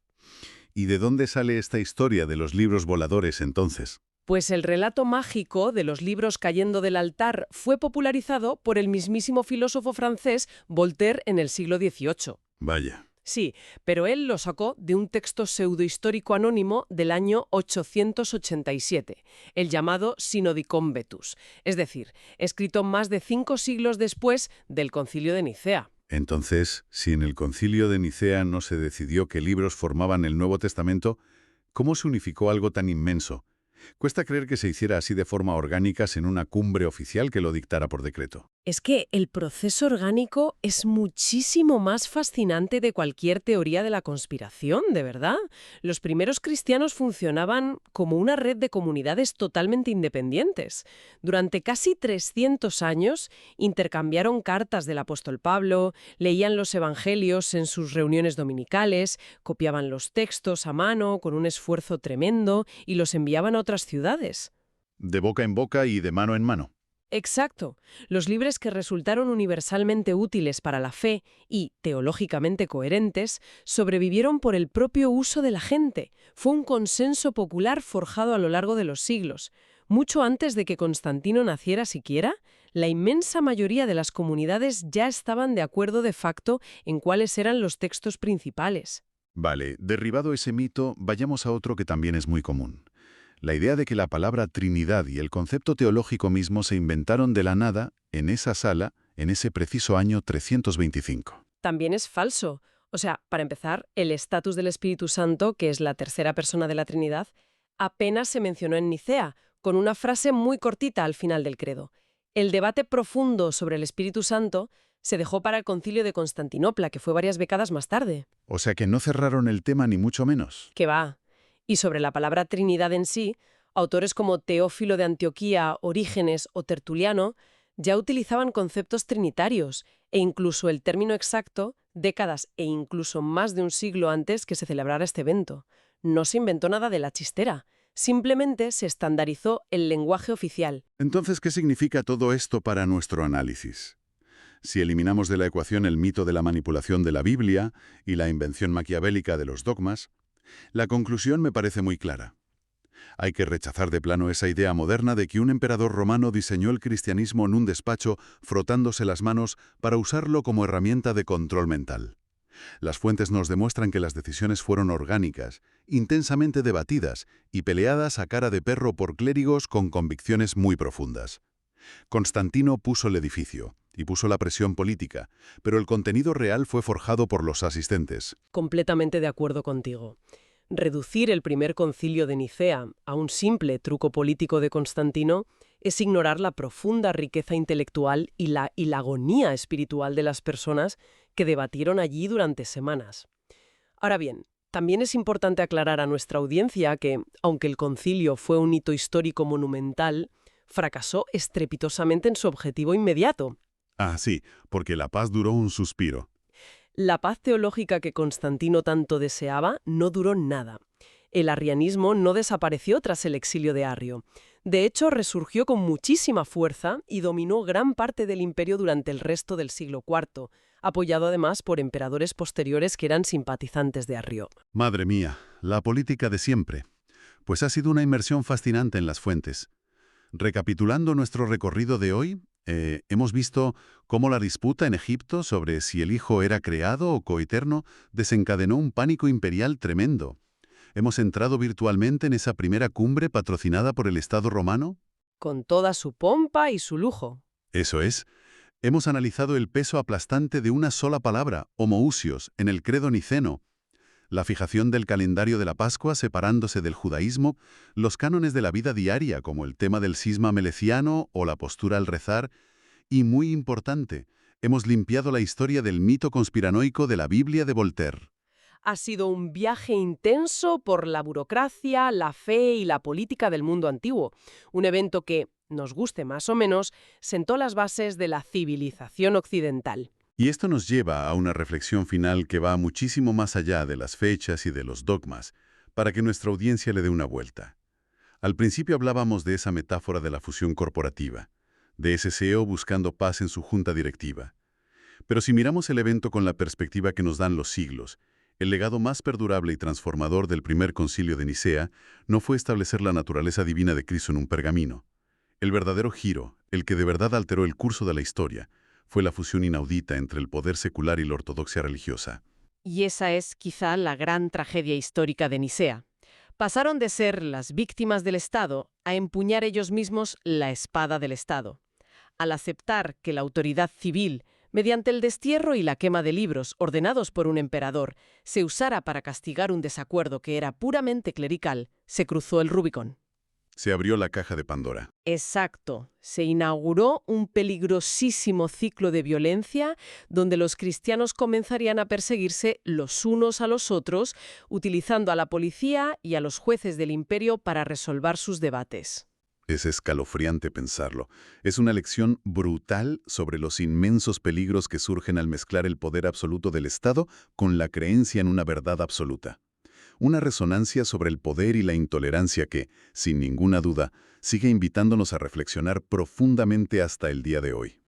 ¿Y de dónde sale esta historia de los libros voladores entonces? Pues el relato mágico de los libros cayendo del altar fue popularizado por el mismísimo filósofo francés Voltaire en el siglo XVIII. Vaya. Sí, pero él lo sacó de un texto pseudohistórico anónimo del año 887, el llamado Synodicon Vetus, es decir, escrito más de 5 siglos después del Concilio de Nicea. Entonces, si en el Concilio de Nicea no se decidió qué libros formaban el Nuevo Testamento, ¿cómo se unificó algo tan inmenso? Cuesta creer que se hiciera así de forma orgánica sin una cumbre oficial que lo dictara por decreto. Es que el proceso orgánico es muchísimo más fascinante de cualquier teoría de la conspiración, de verdad. Los primeros cristianos funcionaban como una red de comunidades totalmente independientes. Durante casi 300 años intercambiaron cartas del apóstol Pablo, leían los evangelios en sus reuniones dominicales, copiaban los textos a mano con un esfuerzo tremendo y los enviaban a otras ciudades. De boca en boca y de mano en mano. Exacto. Los libros que resultaron universalmente útiles para la fe y teológicamente coherentes sobrevivieron por el propio uso de la gente. Fue un consenso popular forjado a lo largo de los siglos. Mucho antes de que Constantino naciera siquiera, la inmensa mayoría de las comunidades ya estaban de acuerdo de facto en cuáles eran los textos principales. Vale, derribado ese mito, vayamos a otro que también es muy común. La idea de que la palabra Trinidad y el concepto teológico mismo se inventaron de la nada en esa sala en ese preciso año 325. También es falso. O sea, para empezar, el estatus del Espíritu Santo, que es la tercera persona de la Trinidad, apenas se mencionó en Nicea, con una frase muy cortita al final del credo. El debate profundo sobre el Espíritu Santo se dejó para el Concilio de Constantinopla, que fue varias décadas más tarde. O sea que no cerraron el tema ni mucho menos. ¿Qué va? Y sobre la palabra Trinidad en sí, autores como Teófilo de Antioquía, Orígenes o Tertuliano ya utilizaban conceptos trinitarios e incluso el término exacto décadas e incluso más de un siglo antes que se celebrara este evento. No se inventó nada de la chistera, simplemente se estandarizó el lenguaje oficial. Entonces, ¿qué significa todo esto para nuestro análisis? Si eliminamos de la ecuación el mito de la manipulación de la Biblia y la invención maquiavélica de los dogmas, la conclusión me parece muy clara. Hay que rechazar de plano esa idea moderna de que un emperador romano diseñó el cristianismo en un despacho frotándose las manos para usarlo como herramienta de control mental. Las fuentes nos demuestran que las decisiones fueron orgánicas, intensamente debatidas y peleadas a cara de perro por clérigos con convicciones muy profundas. Constantino puso el edificio y puso la presión política, pero el contenido real fue forjado por los asistentes. Completamente de acuerdo contigo. Reducir el primer concilio de Nicea a un simple truco político de Constantino es ignorar la profunda riqueza intelectual y la agonía espiritual de las personas que debatieron allí durante semanas. Ahora bien, también es importante aclarar a nuestra audiencia que, aunque el concilio fue un hito histórico monumental, fracasó estrepitosamente en su objetivo inmediato. Ah, sí, porque la paz duró un suspiro. La paz teológica que Constantino tanto deseaba no duró nada. El arrianismo no desapareció tras el exilio de Arrio. De hecho, resurgió con muchísima fuerza y dominó gran parte del imperio durante el resto del siglo IV, apoyado además por emperadores posteriores que eran simpatizantes de Arrio. Madre mía, la política de siempre. Pues ha sido una inmersión fascinante en las fuentes. Recapitulando nuestro recorrido de hoy, hemos visto cómo la disputa en Egipto sobre si el hijo era creado o coeterno desencadenó un pánico imperial tremendo. Hemos entrado virtualmente en esa primera cumbre patrocinada por el Estado romano. Con toda su pompa y su lujo. Eso es. Hemos analizado el peso aplastante de una sola palabra, homoousios, en el credo niceno, la fijación del calendario de la Pascua separándose del judaísmo, los cánones de la vida diaria como el tema del cisma meleciano o la postura al rezar, y muy importante, hemos limpiado la historia del mito conspiranoico de la Biblia de Voltaire. Ha sido un viaje intenso por la burocracia, la fe y la política del mundo antiguo. Un evento que, nos guste más o menos, sentó las bases de la civilización occidental. Y esto nos lleva a una reflexión final que va muchísimo más allá de las fechas y de los dogmas, para que nuestra audiencia le dé una vuelta. Al principio hablábamos de esa metáfora de la fusión corporativa, de ese CEO buscando paz en su junta directiva. Pero si miramos el evento con la perspectiva que nos dan los siglos, el legado más perdurable y transformador del primer concilio de Nicea no fue establecer la naturaleza divina de Cristo en un pergamino. El verdadero giro, el que de verdad alteró el curso de la historia, fue la fusión inaudita entre el poder secular y la ortodoxia religiosa. Y esa es quizá la gran tragedia histórica de Nicea. Pasaron de ser las víctimas del Estado a empuñar ellos mismos la espada del Estado. Al aceptar que la autoridad civil, mediante el destierro y la quema de libros ordenados por un emperador, se usara para castigar un desacuerdo que era puramente clerical, se cruzó el Rubicón. Se abrió la caja de Pandora. Exacto. Se inauguró un peligrosísimo ciclo de violencia donde los cristianos comenzarían a perseguirse los unos a los otros, utilizando a la policía y a los jueces del imperio para resolver sus debates. Es escalofriante pensarlo. Es una lección brutal sobre los inmensos peligros que surgen al mezclar el poder absoluto del Estado con la creencia en una verdad absoluta. Una resonancia sobre el poder y la intolerancia que, sin ninguna duda, sigue invitándonos a reflexionar profundamente hasta el día de hoy.